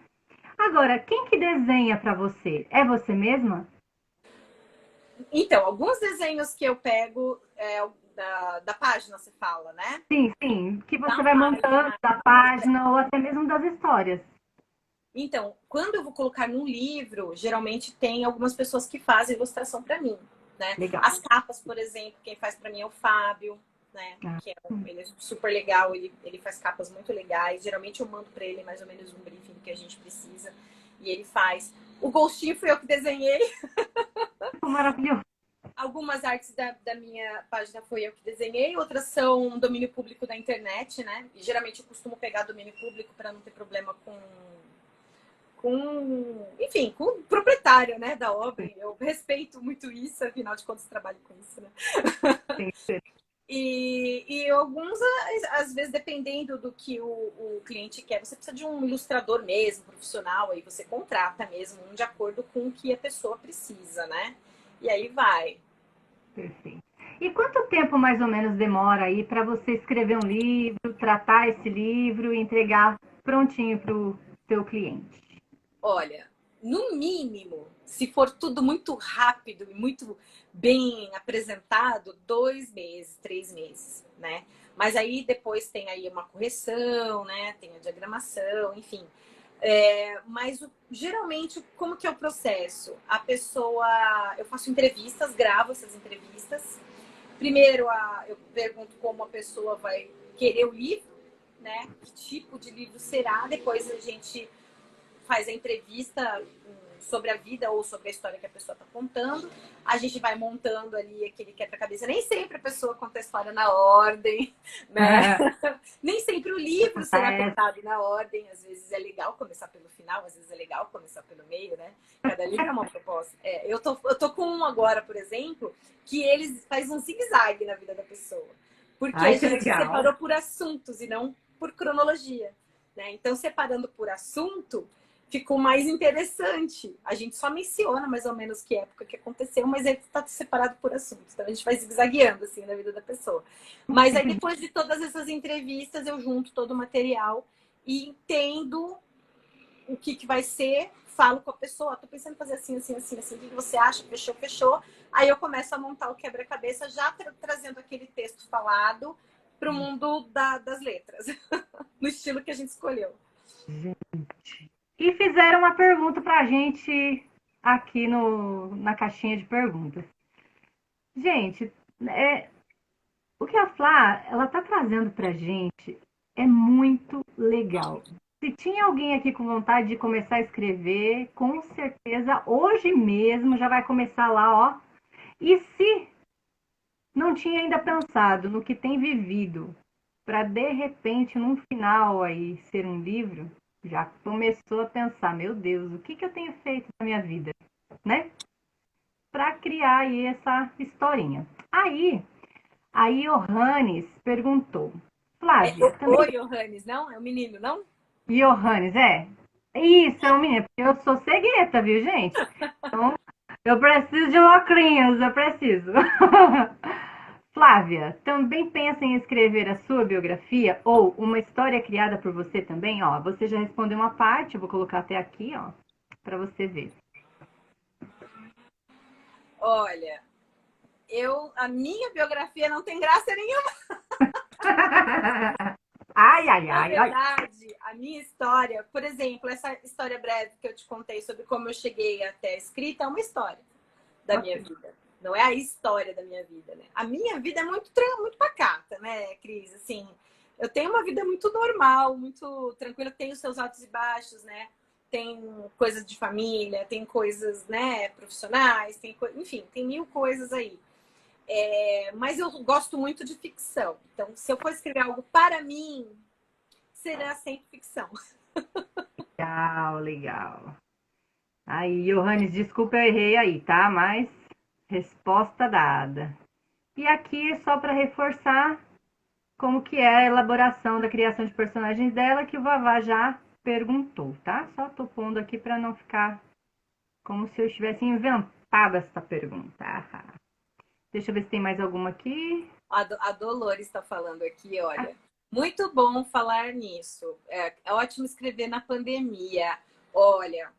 Agora, quem que desenha pra você? É você mesma? Então, alguns desenhos que eu pego da página, você fala, né? Sim, sim, que Da você vai montando página. da página ou até mesmo das histórias. Então, quando eu vou colocar num livro, geralmente tem algumas pessoas que fazem ilustração para mim, né? Legal. As capas, por exemplo, quem faz para mim é o Fábio, né? Ah, Ele é super legal, ele faz capas muito legais. Geralmente eu mando para ele mais ou menos um briefing que a gente precisa e ele faz. O Ghostinho fui eu que desenhei. maravilhoso. Algumas artes da minha página foi eu que desenhei, outras são domínio público da internet, né? E geralmente eu costumo pegar domínio público para não ter problema enfim, com o proprietário, né, da obra. Eu respeito muito isso, afinal de contas trabalho com isso, né? Sim, sim. E alguns, às vezes, dependendo do que o cliente quer, você precisa de um ilustrador mesmo, profissional, aí você contrata mesmo, um de acordo com o que a pessoa precisa, né? E aí vai. Perfeito. E quanto tempo mais ou menos demora aí para você escrever um livro, tratar esse livro e entregar prontinho para o seu cliente? Olha, no mínimo, se for tudo muito rápido e muito bem apresentado, 2 meses, 3 meses, né? Mas aí depois tem aí uma correção, né? Tem a diagramação, enfim. Mas geralmente, como que é o processo? A pessoa, eu faço entrevistas, gravo essas entrevistas. Primeiro, eu pergunto como a pessoa vai querer o livro, né? Que tipo de livro será? Depois a gente faz a entrevista sobre a vida ou sobre a história que a pessoa está contando. A gente vai montando ali aquele quebra-cabeça. Nem sempre a pessoa conta a história na ordem, né? Nem sempre o livro será contado na ordem. Às vezes é legal começar pelo final, às vezes é legal começar pelo meio, né? Cada livro é uma proposta. Eu tô com um agora, por exemplo, que eles faz um zigue-zague na vida da pessoa. Porque Ai, a que gente legal. separou por assuntos e não por cronologia. Né? Então, separando por assunto, ficou mais interessante. A gente só menciona mais ou menos que época que aconteceu, mas ele está separado por assuntos. Então a gente vai zigue-zagueando assim na vida da pessoa. Mas aí depois de todas essas entrevistas, eu junto todo o material e entendo o que vai ser, falo com a pessoa, tô pensando em fazer assim, assim, assim, assim, o que você acha? Fechou, fechou. Aí eu começo a montar o quebra-cabeça, já trazendo aquele texto falado para o mundo das letras, no estilo que a gente escolheu. E fizeram uma pergunta pra gente aqui na caixinha de perguntas. Gente, o que a Flá, ela tá trazendo pra gente é muito legal. Se tinha alguém aqui com vontade de começar a escrever, com certeza hoje mesmo já vai começar lá, ó. E se não tinha ainda pensado no que tem vivido, para de repente, num final aí, ser um livro, já começou a pensar, meu Deus, o que eu tenho feito na minha vida, né? Para criar aí essa historinha. Aí, a Johannes perguntou, Flávia, também... Oi, Johannes, não? É o menino, não? Johannes, é? Isso, é um menino, porque eu sou cegueta, viu, gente? Então, eu preciso de óculos, eu preciso. Flávia, também pensa em escrever a sua biografia ou uma história criada por você também? Ó, você já respondeu uma parte, eu vou colocar até aqui, ó, para você ver. Olha, a minha biografia não tem graça nenhuma. Ai, ai, Na ai, ai. verdade, a minha história, por exemplo, essa história breve que eu te contei sobre como eu cheguei até a escrita, é uma história da minha vida. Não é a história da minha vida, né? A minha vida é muito pacata, né, Cris? Assim, eu tenho uma vida muito normal, muito tranquila, tenho seus altos e baixos, né? Tem coisas de família, tem coisas, né, profissionais, enfim, tem mil coisas aí. Mas eu gosto muito de ficção. Então, se eu for escrever algo para mim, será sempre ficção. Legal, legal. Aí, Johannes, desculpa, eu errei aí, tá? Mas resposta dada. E aqui, só para reforçar como que é a elaboração da criação de personagens dela, que o Vavá já perguntou, tá? Só tô pondo aqui para não ficar como se eu tivesse inventado essa pergunta. Deixa eu ver se tem mais alguma aqui. A Dolores está falando aqui, olha. Muito bom falar nisso. É ótimo escrever na pandemia. Olha,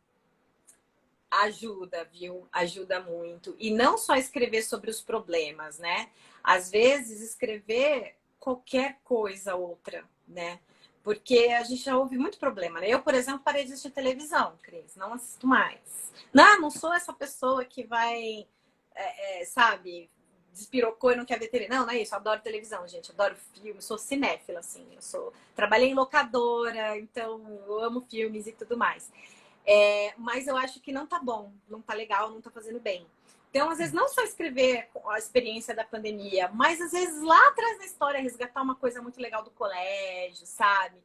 ajuda, viu? Ajuda muito. E não só escrever sobre os problemas, né? Às vezes escrever qualquer coisa outra, né? Porque a gente já ouve muito problema, né? Eu, por exemplo, parei de assistir televisão, Cris. Não assisto mais. Não sou essa pessoa que vai, sabe, despirocou e não quer ver TV. Não é isso. Eu adoro televisão, gente. Adoro filme. Sou cinéfila, assim. Trabalhei em locadora, então eu amo filmes e tudo mais. Mas eu acho que não tá bom, não tá legal, não tá fazendo bem. Então, às vezes, não só escrever a experiência da pandemia, mas às vezes lá atrás da história, resgatar uma coisa muito legal do colégio, sabe?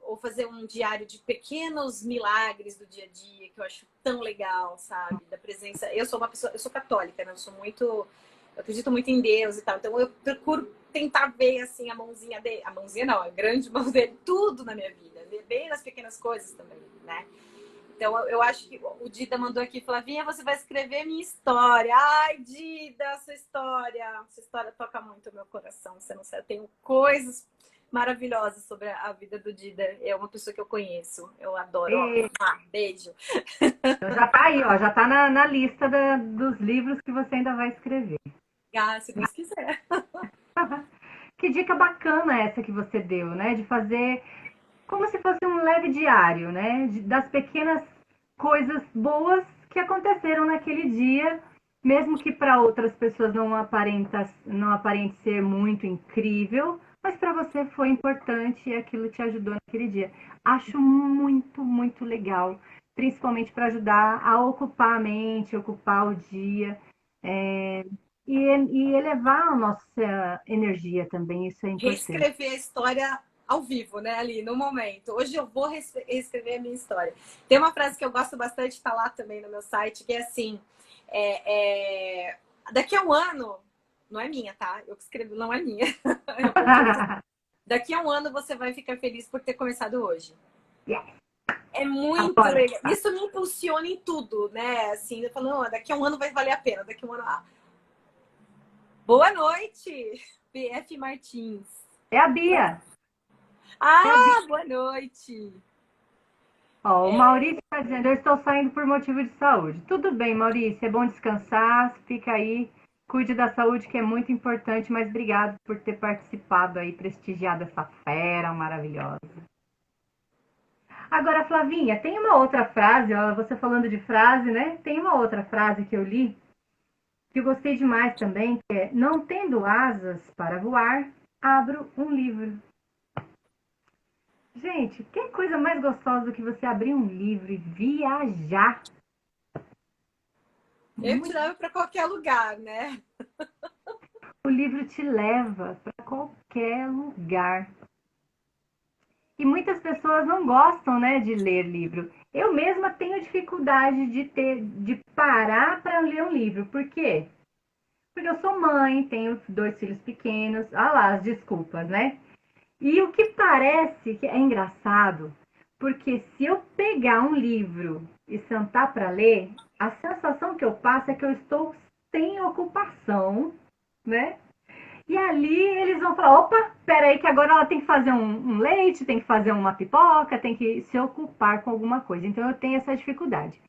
Ou fazer um diário de pequenos milagres do dia a dia, que eu acho tão legal, sabe? Da presença. Eu sou uma pessoa, eu sou católica, né? Eu acredito muito em Deus e tal. Então, eu procuro tentar ver, assim, a mãozinha dele. A mãozinha não, a grande mão dele, tudo na minha vida. Ver bem nas pequenas coisas também, né? Então, eu acho que o Dida mandou aqui, Flavinha, você vai escrever minha história. Ai, Dida, sua história toca muito o meu coração. Você não sabe, eu tenho coisas maravilhosas sobre a vida do Dida. É uma pessoa que eu conheço. Eu adoro. Beijo. Então já tá aí, ó, já tá na lista dos livros que você ainda vai escrever. Se Deus quiser. Que dica bacana essa que você deu, né? De fazer como se fosse um leve diário, né? Das pequenas coisas boas que aconteceram naquele dia, mesmo que para outras pessoas não aparente ser muito incrível, mas para você foi importante e aquilo te ajudou naquele dia. Acho muito, muito legal, principalmente para ajudar a ocupar a mente, ocupar o dia. E elevar a nossa energia também, isso é importante. Reescrever a história ao vivo, né? Ali, no momento. Hoje eu vou reescrever a minha história. Tem uma frase que eu gosto bastante, está lá também no meu site, que é assim: daqui a um ano, não é minha, tá? Eu que escrevo, não é minha. Daqui a um ano você vai ficar feliz por ter começado hoje. Yes. É muito Agora, legal. Isso me impulsiona em tudo, né? Assim, eu falo, não, daqui a um ano vai valer a pena. Daqui a um ano. Boa noite, PF Martins. é a Bia. É a Bia. Ah, boa noite. Ó, o Maurício está dizendo, eu estou saindo por motivo de saúde. Tudo bem, Maurício, é bom descansar, fica aí, cuide da saúde, que é muito importante, mas obrigado por ter participado aí, prestigiado essa fera maravilhosa. Agora, Flavinha, tem uma outra frase, ó, você falando de frase, né? Tem uma outra frase que eu li, que eu gostei demais também, que é, não tendo asas para voar, abro um livro. Gente, que coisa mais gostosa do que você abrir um livro e viajar? Eu te Muito. levo para qualquer lugar, né? O livro te leva para qualquer lugar. E muitas pessoas não gostam, né, de ler livro. Eu mesma tenho dificuldade de parar para ler um livro. Por quê? Porque eu sou mãe, tenho 2 filhos pequenos. Ah lá, as desculpas, né? E o que parece que é engraçado, porque se eu pegar um livro e sentar para ler, a sensação que eu passo é que eu estou sem ocupação, né? E ali eles vão falar, opa, peraí que agora ela tem que fazer um leite, tem que fazer uma pipoca, tem que se ocupar com alguma coisa. Então eu tenho essa dificuldade.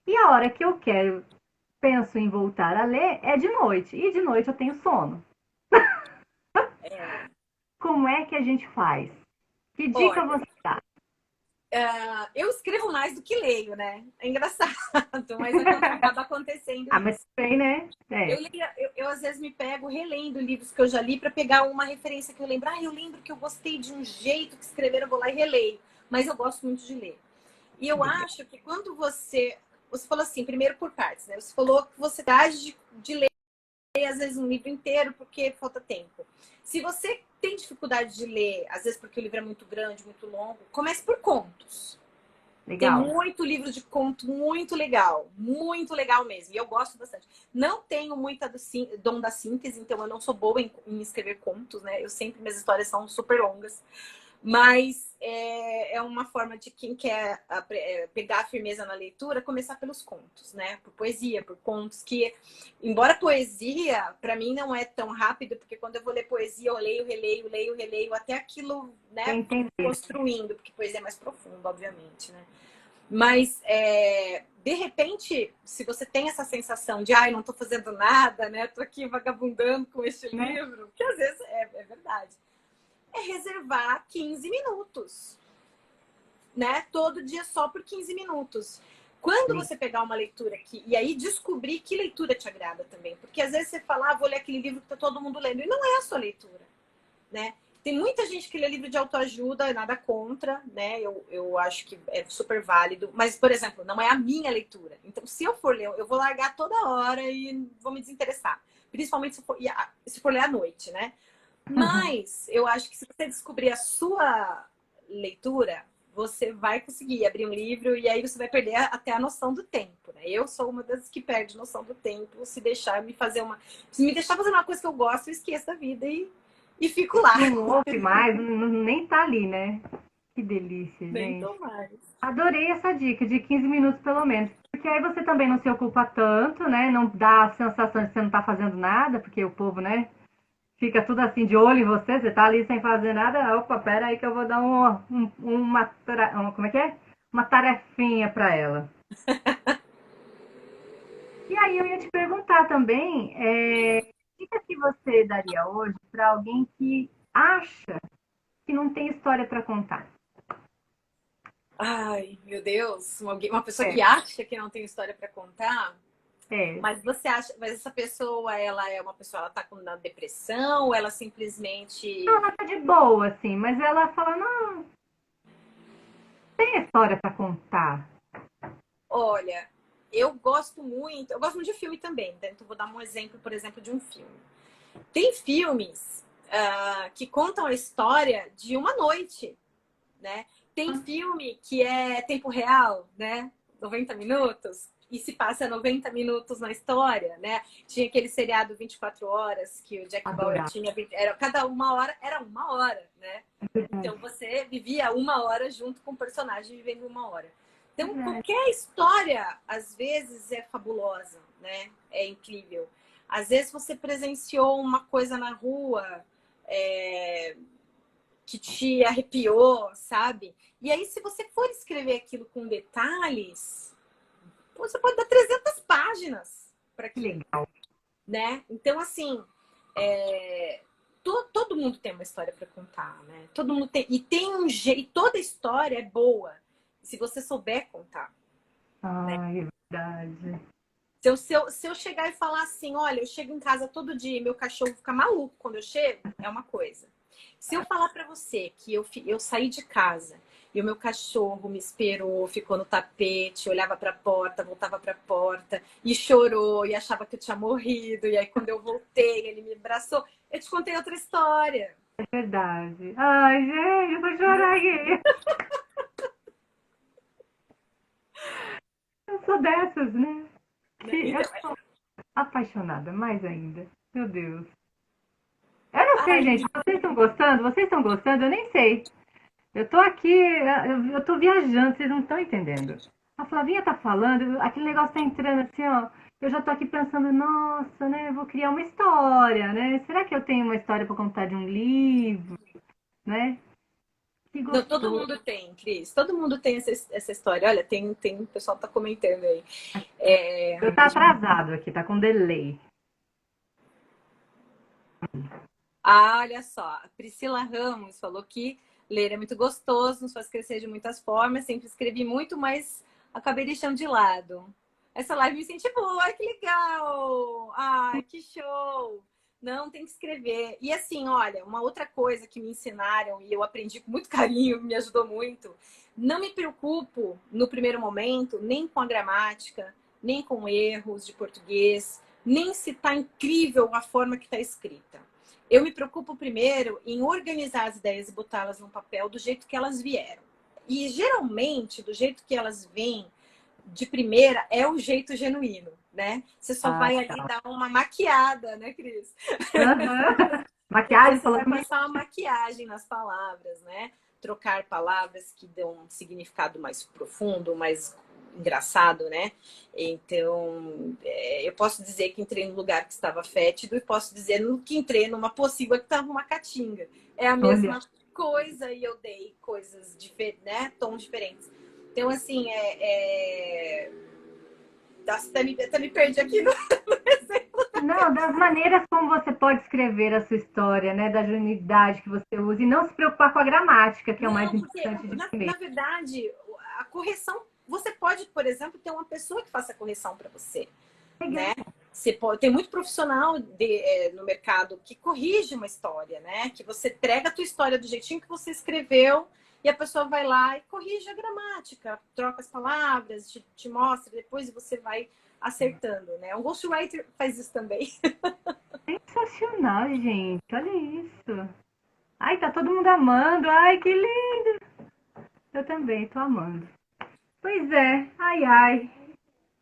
E a hora que eu quero, penso em voltar a ler, é de noite. E de noite eu tenho sono. É. Como é que a gente faz? Que dica Olha, você dá? eu escrevo mais do que leio, né? É engraçado, mas acaba acontecendo Ah, mas isso. tem, né? É, Eu às vezes me pego relendo livros que eu já li para pegar uma referência que eu lembro. Ah, eu lembro que eu gostei de um jeito que escreveram, eu vou lá e releio. Mas eu gosto muito de ler. E eu legal. acho que quando você falou assim, primeiro por partes, né? Você falou que você dá de ler às vezes um livro inteiro porque falta tempo. Se você tem dificuldade de ler, às vezes porque o livro é muito grande, muito longo, comece por contos. Tem Legal. muito livro de conto muito legal mesmo. E eu gosto bastante. Não tenho muita dom da síntese, então eu não sou boa em escrever contos, né? Eu sempre, minhas histórias são super longas. Mas é uma forma de quem quer pegar a firmeza na leitura, começar pelos contos, né? Por poesia, por contos, que, embora poesia, para mim não é tão rápido, porque quando eu vou ler poesia, eu leio, releio, leio, releio, até aquilo, né, Entender. construindo, porque poesia é mais profunda, obviamente, né? Mas, de repente, se você tem essa sensação de, ai, não estou fazendo nada, né? Tô aqui vagabundando com este Né? livro, que às vezes é verdade, é reservar 15 minutos, né? Todo dia só por 15 minutos. Quando você pegar uma leitura aqui, e aí descobrir que leitura te agrada também. Porque às vezes você fala, vou ler aquele livro que tá todo mundo lendo. E não é a sua leitura, né? Tem muita gente que lê livro de autoajuda, nada contra, né? Eu acho que é super válido. Mas, por exemplo, não é a minha leitura. Então, se eu for ler, eu vou largar toda hora e vou me desinteressar. Principalmente se for ler à noite, né? Mas eu acho que se você descobrir a sua leitura, você vai conseguir abrir um livro e aí você vai perder até a noção do tempo, né? Eu sou uma das que perde noção do tempo. Se me deixar fazer uma coisa que eu gosto, eu esqueço da vida e fico lá. Não ouve mais, nem tá ali, né? Que delícia, Nem gente. tô mais. Adorei essa dica de 15 minutos pelo menos. Porque aí você também não se ocupa tanto, né? Não dá a sensação de que você não tá fazendo nada, porque o povo, né? Fica tudo assim de olho em você, você tá ali sem fazer nada. Opa, pera aí que eu vou dar como é que é? Uma tarefinha para ela. E aí eu ia te perguntar também, dica que você daria hoje para alguém que acha que não tem história para contar? Ai, meu Deus, uma pessoa É, que acha que não tem história para contar, é. mas você acha, mas essa pessoa, ela é uma pessoa, ela tá com uma depressão, ou ela simplesmente, Ela tá de boa, assim, mas ela fala, não, tem história para contar. olha, eu gosto muito de filme também, né? Então vou dar um exemplo, por exemplo, de um filme. Tem filmes que contam a história de uma noite, né? Tem filme que é tempo real, né? 90 minutos. e se passa 90 minutos na história, né? Tinha aquele seriado 24 horas que o Jack Bauer tinha, cada uma hora era uma hora, né? Então você vivia uma hora junto com o personagem vivendo uma hora. Então qualquer história às vezes é fabulosa, né? É incrível. Às vezes você presenciou uma coisa na rua que te arrepiou, sabe? E aí, se você for escrever aquilo com detalhes, você pode dar 300 páginas para aquilo. Legal. Né? Então, assim, todo mundo tem uma história para contar, né? Todo mundo tem. E tem um jeito, toda história é boa, se você souber contar. Ai, é verdade. Se eu chegar e falar assim, olha, eu chego em casa todo dia e meu cachorro fica maluco quando eu chego, é uma coisa. Se eu falar para você que eu saí de casa e o meu cachorro me esperou, ficou no tapete, olhava para a porta, voltava para a porta e chorou e achava que eu tinha morrido, e aí quando eu voltei, ele me abraçou, eu te contei outra história. É verdade. Ai, gente, eu vou chorar aqui. Eu sou dessas, né? Eu sou apaixonada, mais ainda. Meu Deus. Eu não sei, gente. Vocês estão gostando? Vocês estão gostando? Eu nem sei. Eu tô aqui, eu tô viajando, vocês não estão entendendo. A Flavinha tá falando, aquele negócio tá entrando assim, ó. Eu já tô aqui pensando, nossa, né? Eu vou criar uma história, né? Será que eu tenho uma história para contar de um livro, né? Que Não, todo gostoso. mundo tem, Cris. Todo mundo tem essa história. Olha, tem o pessoal tá comentando aí. Eu tá atrasado aqui, tá com delay. Olha só, a Priscila Ramos falou que ler é muito gostoso, nos faz crescer de muitas formas. Sempre escrevi muito, mas acabei deixando de lado. Essa live me incentivou. Ai, que legal! Ai, que show! Não, tem que escrever. E assim, olha, uma outra coisa que me ensinaram e eu aprendi com muito carinho, me ajudou muito. Não me preocupo no primeiro momento nem com a gramática, nem com erros de português, nem se está incrível a forma que está escrita. Eu me preocupo primeiro em organizar as ideias e botá-las no papel do jeito que elas vieram. E geralmente, do jeito que elas vêm, de primeira, é o jeito genuíno, né? Você só vai ali dar uma maquiada, né, Cris? Maquiagem, Você vai falando. passar uma maquiagem nas palavras, né? Trocar palavras que dão um significado mais profundo, mais engraçado, né? Então, eu posso dizer que entrei num lugar que estava fétido e posso dizer que entrei numa pocilga que estava uma caatinga. É a mesma coisa e eu dei coisas diferentes, né? Tons diferentes. Então, assim, até me perdi aqui no exemplo. Não, das maneiras como você pode escrever a sua história, né? Da genuinidade que você usa e não se preocupar com a gramática, que é o mais importante de primeiro. Na verdade, a correção, você pode, por exemplo, ter uma pessoa que faça a correção para você, né? Você pode, tem muito profissional no mercado que corrige uma história, né? Que você entrega a tua história do jeitinho que você escreveu e a pessoa vai lá e corrige a gramática, troca as palavras, te mostra, depois você vai acertando, né? Um ghostwriter faz isso também. Sensacional, gente. Olha isso. Ai, tá todo mundo amando. Ai, que lindo. Eu também tô amando. Pois é. Ai, ai.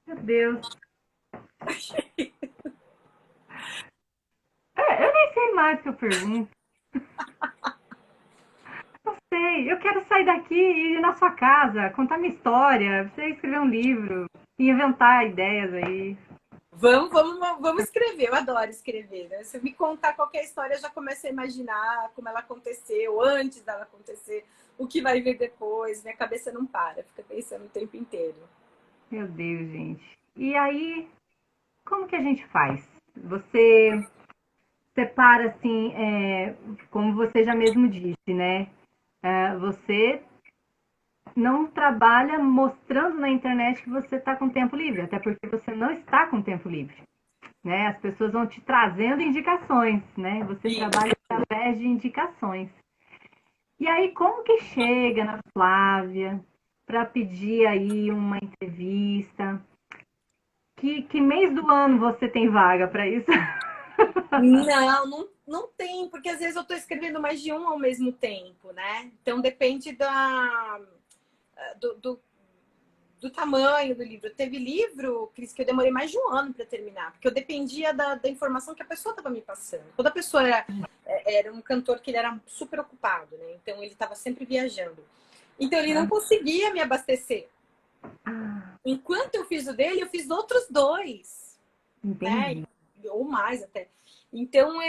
Meu Deus. Eu nem sei mais o que eu pergunto. Não sei. Eu quero sair daqui e ir na sua casa, contar minha história, você escrever um livro, inventar ideias aí. Vamos escrever. Eu adoro escrever, né? Se me contar qualquer história, eu já começo a imaginar como ela aconteceu, antes dela acontecer, o que vai vir depois. Minha cabeça não para, fica pensando o tempo inteiro. Meu Deus, gente. E aí, como que a gente faz? Você separa assim, como você já mesmo disse, né? Você não trabalha mostrando na internet que você está com tempo livre, até porque você não está com tempo livre, né? As pessoas vão te trazendo indicações, né? Você trabalha através de indicações. E aí, como que chega na Flávia para pedir aí uma entrevista? Que mês do ano você tem vaga para isso? Não tem, porque às vezes eu estou escrevendo mais de um ao mesmo tempo, né? Então depende do tamanho do livro. Teve livro, Cris, que eu demorei mais de um ano para terminar, porque eu dependia da informação que a pessoa estava me passando. Quando a pessoa era um cantor que ele era super ocupado, né? Então ele estava sempre viajando. Então ele não conseguia me abastecer. Enquanto eu fiz o dele, eu fiz outros dois. Entendi. Né? Ou mais até. Então,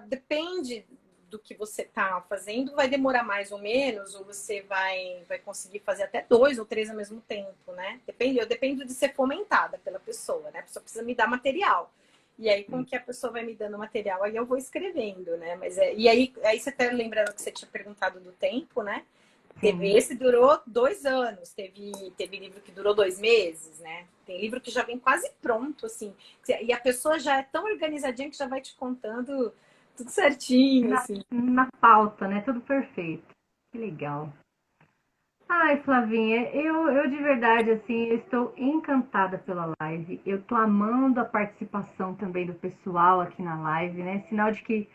depende do que você está fazendo, vai demorar mais ou menos, ou você vai conseguir fazer até 2 ou 3 ao mesmo tempo, né? Eu dependo de ser fomentada pela pessoa, né? A pessoa precisa me dar material. E aí, com que a pessoa vai me dando material, aí eu vou escrevendo, né? E aí você até lembrando que você tinha perguntado do tempo, né? Teve esse durou 2 anos, teve livro que durou 2 meses, né? Tem livro que já vem quase pronto, assim. E a pessoa já é tão organizadinha que já vai te contando tudo certinho, assim. Na pauta, né? Tudo perfeito. Que legal. Ai, Flavinha, eu de verdade, assim, eu estou encantada pela live. Eu tô amando a participação também do pessoal aqui na live, né? Sinal de que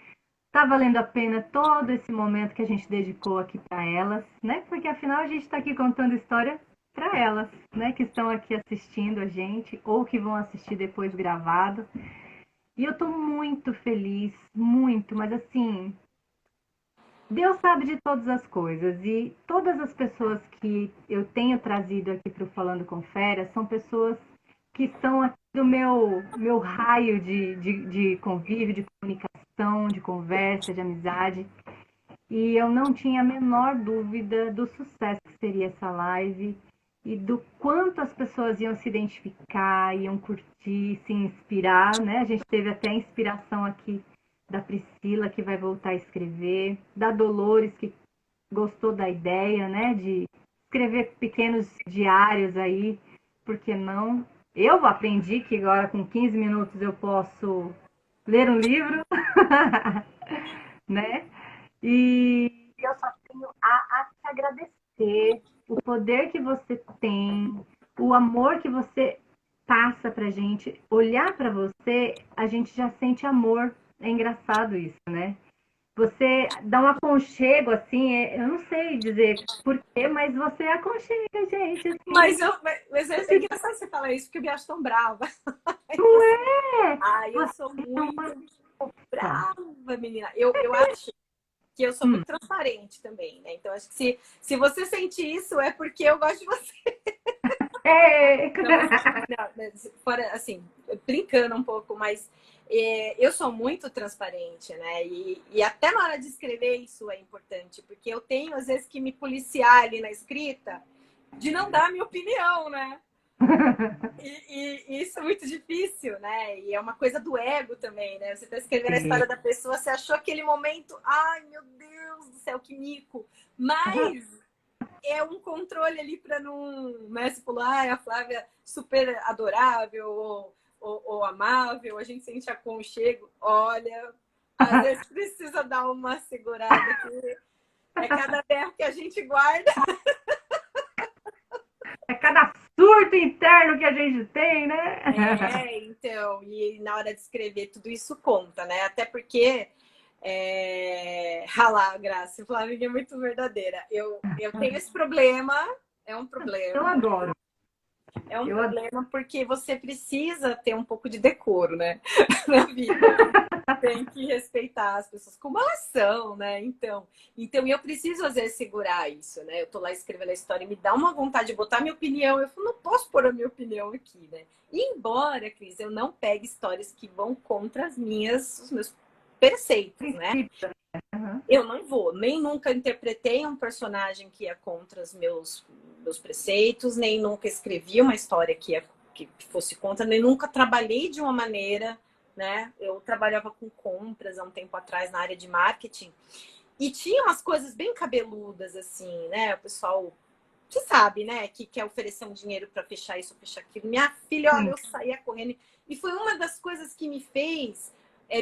tá valendo a pena todo esse momento que a gente dedicou aqui para elas, né? Porque afinal a gente está aqui contando história para elas, né? Que estão aqui assistindo a gente ou que vão assistir depois gravado. E eu tô muito feliz, muito, mas assim, Deus sabe de todas as coisas e todas as pessoas que eu tenho trazido aqui para o Falando com Fera são pessoas que estão aqui do meu raio de convívio, de comunicação, de conversa, de amizade. E eu não tinha a menor dúvida do sucesso que seria essa live e do quanto as pessoas iam se identificar, iam curtir, se inspirar, né? A gente teve até a inspiração aqui da Priscila, que vai voltar a escrever, da Dolores, que gostou da ideia, né? De escrever pequenos diários aí, por que não? Eu aprendi que agora com 15 minutos eu posso ler um livro, né? E eu só tenho a te agradecer o poder que você tem, o amor que você passa pra gente. Olhar pra você, a gente já sente amor. É engraçado isso, né? Você dá um aconchego, assim, eu não sei dizer porquê, mas você aconchega, gente, assim. Mas é engraçado você falar isso, porque eu me acho tão brava. Não é? Ai, eu Você sou é uma muito fofa. brava, menina. Eu acho que eu sou muito transparente também, né? Então, acho que se você sente isso, é porque eu gosto de você. É. Não, mas fora, assim, brincando um pouco, mas eu sou muito transparente, né? E até na hora de escrever isso é importante, porque eu tenho, às vezes, que me policiar ali na escrita de não dar a minha opinião, né? E isso é muito difícil, né? E é uma coisa do ego também, né? Você tá escrevendo a história da pessoa, você achou aquele momento, ai meu Deus do céu, que mico! Mas é um controle ali para não, né? Se falar, a Flávia super adorável ou amável, a gente sente aconchego. Olha, às vezes precisa dar uma segurada aqui. É cada berro que a gente guarda. É cada surto interno que a gente tem, né? Então, e na hora de escrever tudo isso conta, né? Até porque ralar, Graça, Flávia é muito verdadeira. Eu tenho esse problema, é um Eu problema. adoro. É um Eu adoro. problema porque você precisa ter um pouco de decoro, né? Na vida. Tem que respeitar as pessoas como elas são, né? Então eu preciso, às vezes, segurar isso, né? Eu tô lá escrevendo a história e me dá uma vontade de botar minha opinião. Eu falo, não posso pôr a minha opinião aqui, né? E embora, Cris, eu não pegue histórias que vão contra os meus preceitos, né? Uhum. Eu não vou, nem nunca interpretei um personagem que ia contra os meus preceitos, nem nunca escrevi uma história que fosse contra, nem nunca trabalhei de uma maneira, né? Eu trabalhava com compras há um tempo atrás na área de marketing e tinha umas coisas bem cabeludas, assim, né? O pessoal, você sabe, né? Que quer oferecer um dinheiro para fechar isso, fechar aquilo. Minha filha, olha, eu saía correndo. E foi uma das coisas que me fez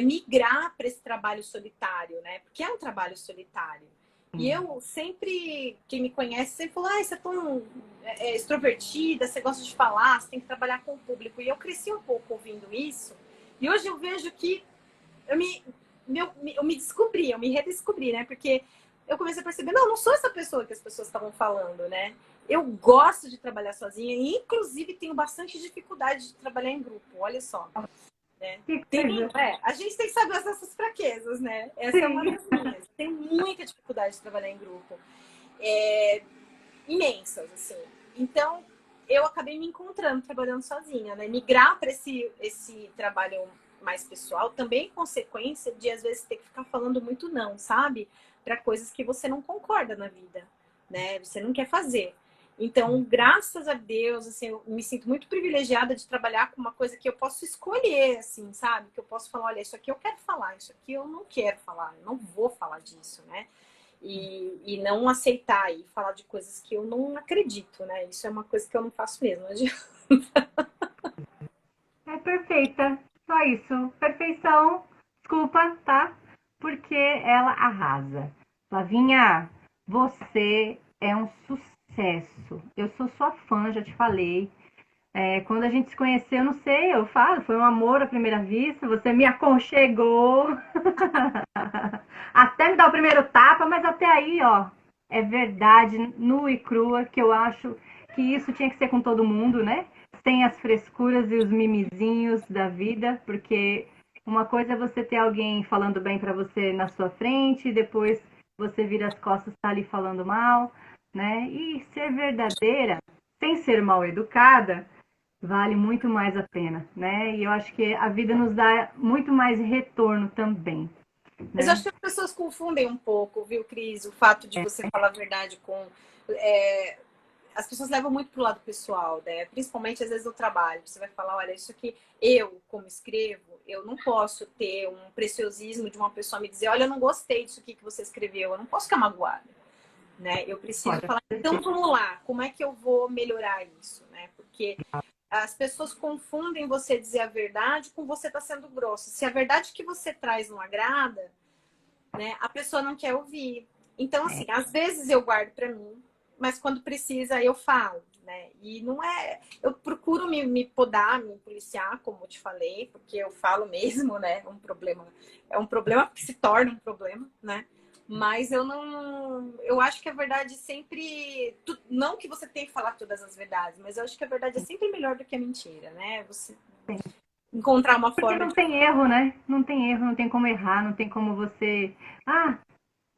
migrar para esse trabalho solitário, né? Porque é um trabalho solitário. E eu sempre, quem me conhece, sempre falou, você é tão extrovertida, você gosta de falar, você tem que trabalhar com o público. E eu cresci um pouco ouvindo isso. E hoje eu vejo que eu me descobri, eu me redescobri, né? Porque eu comecei a perceber, não sou essa pessoa que as pessoas estavam falando, né? Eu gosto de trabalhar sozinha e, inclusive, tenho bastante dificuldade de trabalhar em grupo, olha só. Né? Que coisa. A gente tem que saber as nossas fraquezas, né? Essa é uma Sim. das minhas. Tenho muita dificuldade de trabalhar em grupo. Imensas, assim. Então, eu acabei me encontrando trabalhando sozinha, né? Migrar para esse trabalho mais pessoal também é consequência de, às vezes, ter que ficar falando muito não, sabe? Para coisas que você não concorda na vida, né? Você não quer fazer. Então, graças a Deus, assim, eu me sinto muito privilegiada de trabalhar com uma coisa que eu posso escolher, assim, sabe? Que eu posso falar, olha, isso aqui eu quero falar, isso aqui eu não quero falar, eu não vou falar disso, né? E não aceitar e falar de coisas que eu não acredito, né? Isso é uma coisa que eu não faço mesmo. É perfeita. Só isso. Perfeição. Desculpa, tá? Porque ela arrasa. Flavinha, você é um sucesso. Eu sou sua fã, já te falei. Quando a gente se conheceu, não sei, eu falo, foi um amor à primeira vista. Você me aconchegou. Até me dar o primeiro tapa, mas até aí, ó, é verdade nua e crua que eu acho que isso tinha que ser com todo mundo, né? Sem as frescuras e os mimizinhos da vida, porque uma coisa é você ter alguém falando bem pra você na sua frente, e depois você vira as costas e tá ali falando mal, né? E ser verdadeira, sem ser mal educada, vale muito mais a pena, né? E eu acho que a vida nos dá muito mais retorno também, Mas eu né? acho que as pessoas confundem um pouco, viu, Cris? O fato de você falar a verdade com. As pessoas levam muito pro lado pessoal, né? Principalmente às vezes no trabalho. Você vai falar, olha, isso aqui, eu, como escrevo, eu não posso ter um preciosismo de uma pessoa me dizer, olha, eu não gostei disso aqui que você escreveu, eu não posso ficar magoada, né? Eu preciso Olha, falar, então vamos lá, como é que eu vou melhorar isso, né? Porque as pessoas confundem você dizer a verdade com você estar sendo grosso. Se a verdade que você traz não agrada, né, a pessoa não quer ouvir. Então, assim, às vezes eu guardo para mim, mas quando precisa eu falo, né? E não é. Eu procuro me podar, me policiar, como eu te falei, porque eu falo mesmo, né? É um problema que se torna um problema, né? Mas eu não. Eu acho que a verdade sempre. Não que você tenha que falar todas as verdades, mas eu acho que a verdade é sempre melhor do que a mentira, né? Você encontrar uma porque forma não de. tem erro, né? Não tem erro, não tem como errar, não tem como você. Ah,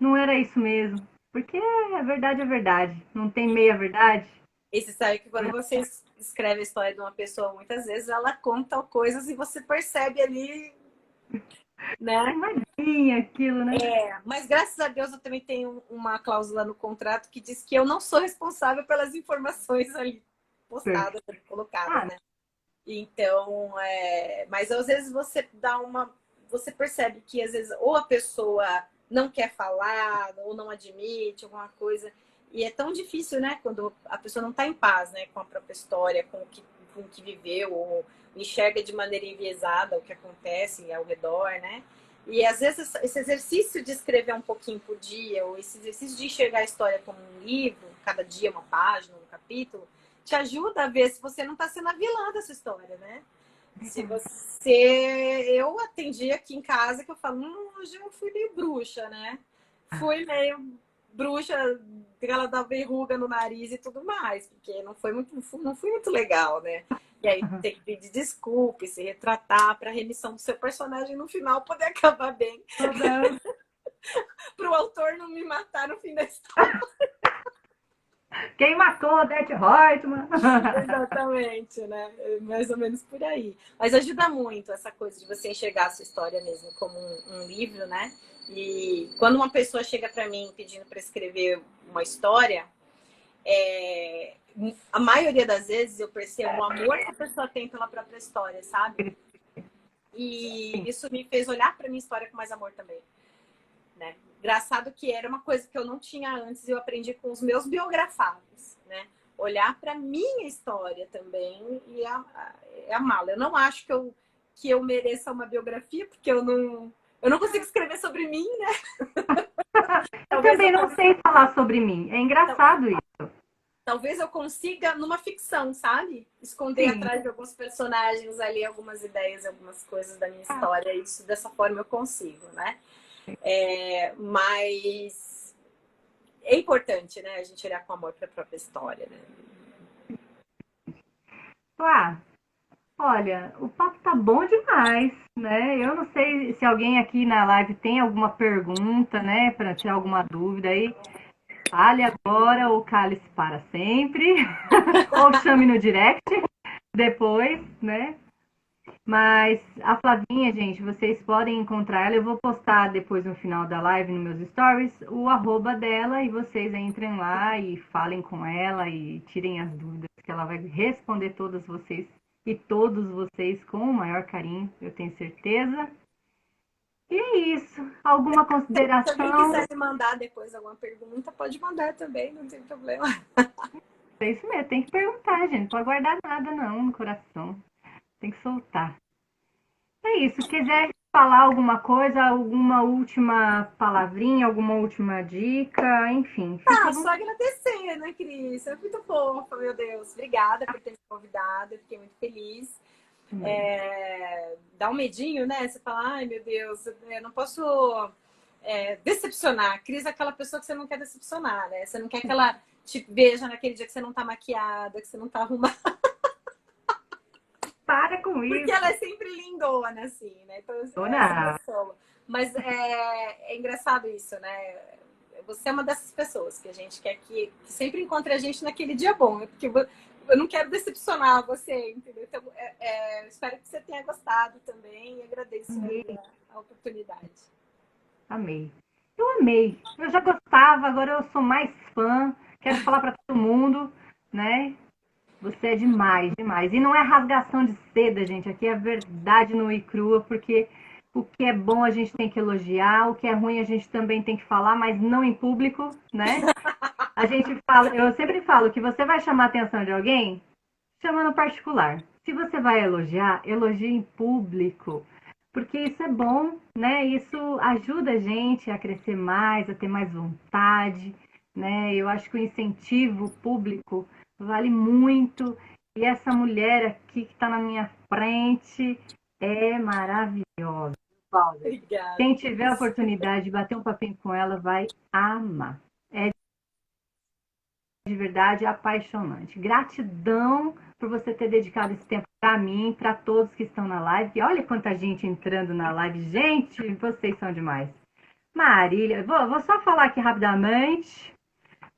não era isso mesmo. Porque a verdade é verdade. Não tem meia verdade. E você sabe que quando você escreve a história de uma pessoa, muitas vezes ela conta coisas e você percebe ali, né? Imagina aquilo, né? Mas graças a Deus eu também tenho uma cláusula no contrato que diz que eu não sou responsável pelas informações ali postadas, ali colocadas, Ah, né? Então, mas às vezes você dá uma. Você percebe que às vezes ou a pessoa não quer falar, ou não admite alguma coisa. E é tão difícil, né? Quando a pessoa não está em paz, né? Com a própria história, com o que viveu, ou enxerga de maneira enviesada o que acontece ao redor, né? E às vezes esse exercício de escrever um pouquinho por dia, ou esse exercício de enxergar a história como um livro, cada dia uma página, um capítulo, te ajuda a ver se você não está sendo a vilã dessa história, né? Se você. Eu atendi aqui em casa que eu falo, hoje eu fui meio bruxa, né? Fui meio bruxa, ela dá verruga no nariz e tudo mais, porque não fui muito legal, né? E aí tem que pedir desculpa e se retratar para a remissão do seu personagem no final poder acabar bem. Para o autor não me matar no fim da história. quem matou Odete Reutemann? Exatamente, né? Mais ou menos por aí. Mas ajuda muito essa coisa de você enxergar a sua história mesmo como um livro, né? E quando uma pessoa chega para mim pedindo para escrever uma história, a maioria das vezes eu percebo o amor que a pessoa tem pela própria história, sabe? E isso me fez olhar para minha história com mais amor também, né? Engraçado que era uma coisa que eu não tinha antes e eu aprendi com os meus biografados, né? Olhar para minha história também e amá-la. Eu não acho que eu mereça uma biografia, porque eu não consigo escrever sobre mim, né? Eu Talvez também eu, não sei falar sobre mim. É engraçado isso. talvez eu consiga numa ficção, sabe? Esconder Sim. atrás de alguns personagens ali, algumas ideias, algumas coisas da minha história. Isso dessa forma eu consigo, né? Mas é importante, né? A gente olhar com amor para a própria história, né? Claro. Olha, o papo tá bom demais, né? Eu não sei se alguém aqui na live tem alguma pergunta, né, para tirar alguma dúvida aí. Fale agora ou cale-se para sempre, ou chame no direct depois, né? Mas a Flavinha, gente, vocês podem encontrar ela. Eu vou postar depois no final da live, nos meus stories, o arroba dela e vocês entrem lá e falem com ela e tirem as dúvidas, que ela vai responder todas vocês e todos vocês com o maior carinho, eu tenho certeza. E é isso. Alguma Se alguém consideração? quiser me mandar depois alguma pergunta, pode mandar também, não tem problema. É isso mesmo, tem que perguntar, gente. Não pode guardar nada não no coração. Tem que soltar. É isso. Quiser falar alguma coisa, alguma última palavrinha, alguma última dica, enfim, fica à Ah, só vontade. agradecer, né, Cris? É muito fofa, meu Deus. Obrigada por ter me convidado, eu fiquei muito feliz. Dá um medinho, né? Você fala, ai meu Deus, eu não posso decepcionar. Cris é aquela pessoa que você não quer decepcionar, né? Você não quer que ela te veja naquele dia que você não tá maquiada, que você não tá arrumada. Para com Porque isso, ela é sempre lindona, assim, né? Então, essa dona. pessoa. Mas é engraçado isso, né? Você é uma dessas pessoas que a gente quer que sempre encontre a gente naquele dia bom, né? Porque eu não quero decepcionar você, entendeu? Então, espero que você tenha gostado também e agradeço aí Amei, a oportunidade. amei. Eu amei. Eu já gostava, agora eu sou mais fã. Quero falar para todo mundo, né? Você é demais, demais. E não é rasgação de seda, gente. Aqui é verdade nua e crua, porque o que é bom a gente tem que elogiar, o que é ruim a gente também tem que falar, mas não em público, né? A gente fala, eu sempre falo que você vai chamar a atenção de alguém, chama no particular. Se você vai elogiar, elogie em público, porque isso é bom, né? Isso ajuda a gente a crescer mais, a ter mais vontade, né? Eu acho que o incentivo público vale muito. E essa mulher aqui que está na minha frente é maravilhosa. Valder. Obrigada, Quem tiver a Cris. oportunidade de bater um papinho com ela vai amar. É de verdade apaixonante. Gratidão por você ter dedicado esse tempo para mim, para todos que estão na live. E olha quanta gente entrando na live. Gente, vocês são demais. Marília, vou só falar aqui rapidamente.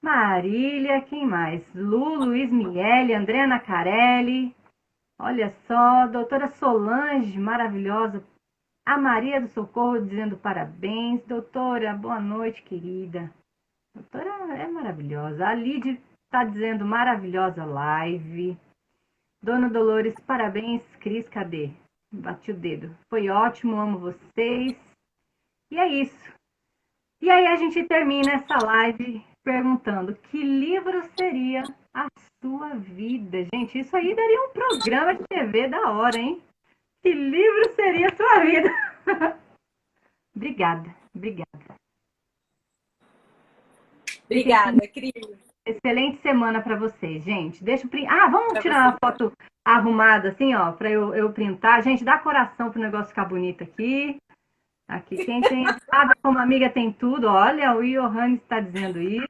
Marília, quem mais? Lu, Luiz Miele, André Nacarelli. Olha só, doutora Solange, maravilhosa. A Maria do Socorro dizendo parabéns. Doutora, boa noite, querida. Doutora é maravilhosa. A Lid está dizendo maravilhosa live. Dona Dolores, parabéns. Cris, cadê? Bati o dedo. Foi ótimo, amo vocês. E é isso. E aí a gente termina essa live perguntando que livro seria a sua vida? Gente, isso aí daria um programa de TV da hora, hein? Que livro seria a sua vida? Obrigada, obrigada. Fiquem com Obrigada, Cris. excelente semana para vocês, gente. Deixa o print. Ah, vamos tirar uma foto arrumada assim, ó, para eu printar. Gente, dá coração pro negócio ficar bonito aqui. Aqui, quem tem sabe como amiga tem tudo. Olha, o Johannes está dizendo isso.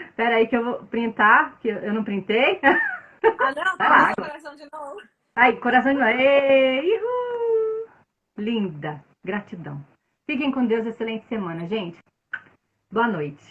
Espera aí que eu vou printar, que eu não printei. Ah, não, Vai tá lá. fazendo coração de novo. Ai, coração de novo. Uhul. Linda. Gratidão. Fiquem com Deus. Excelente semana, gente. Boa noite.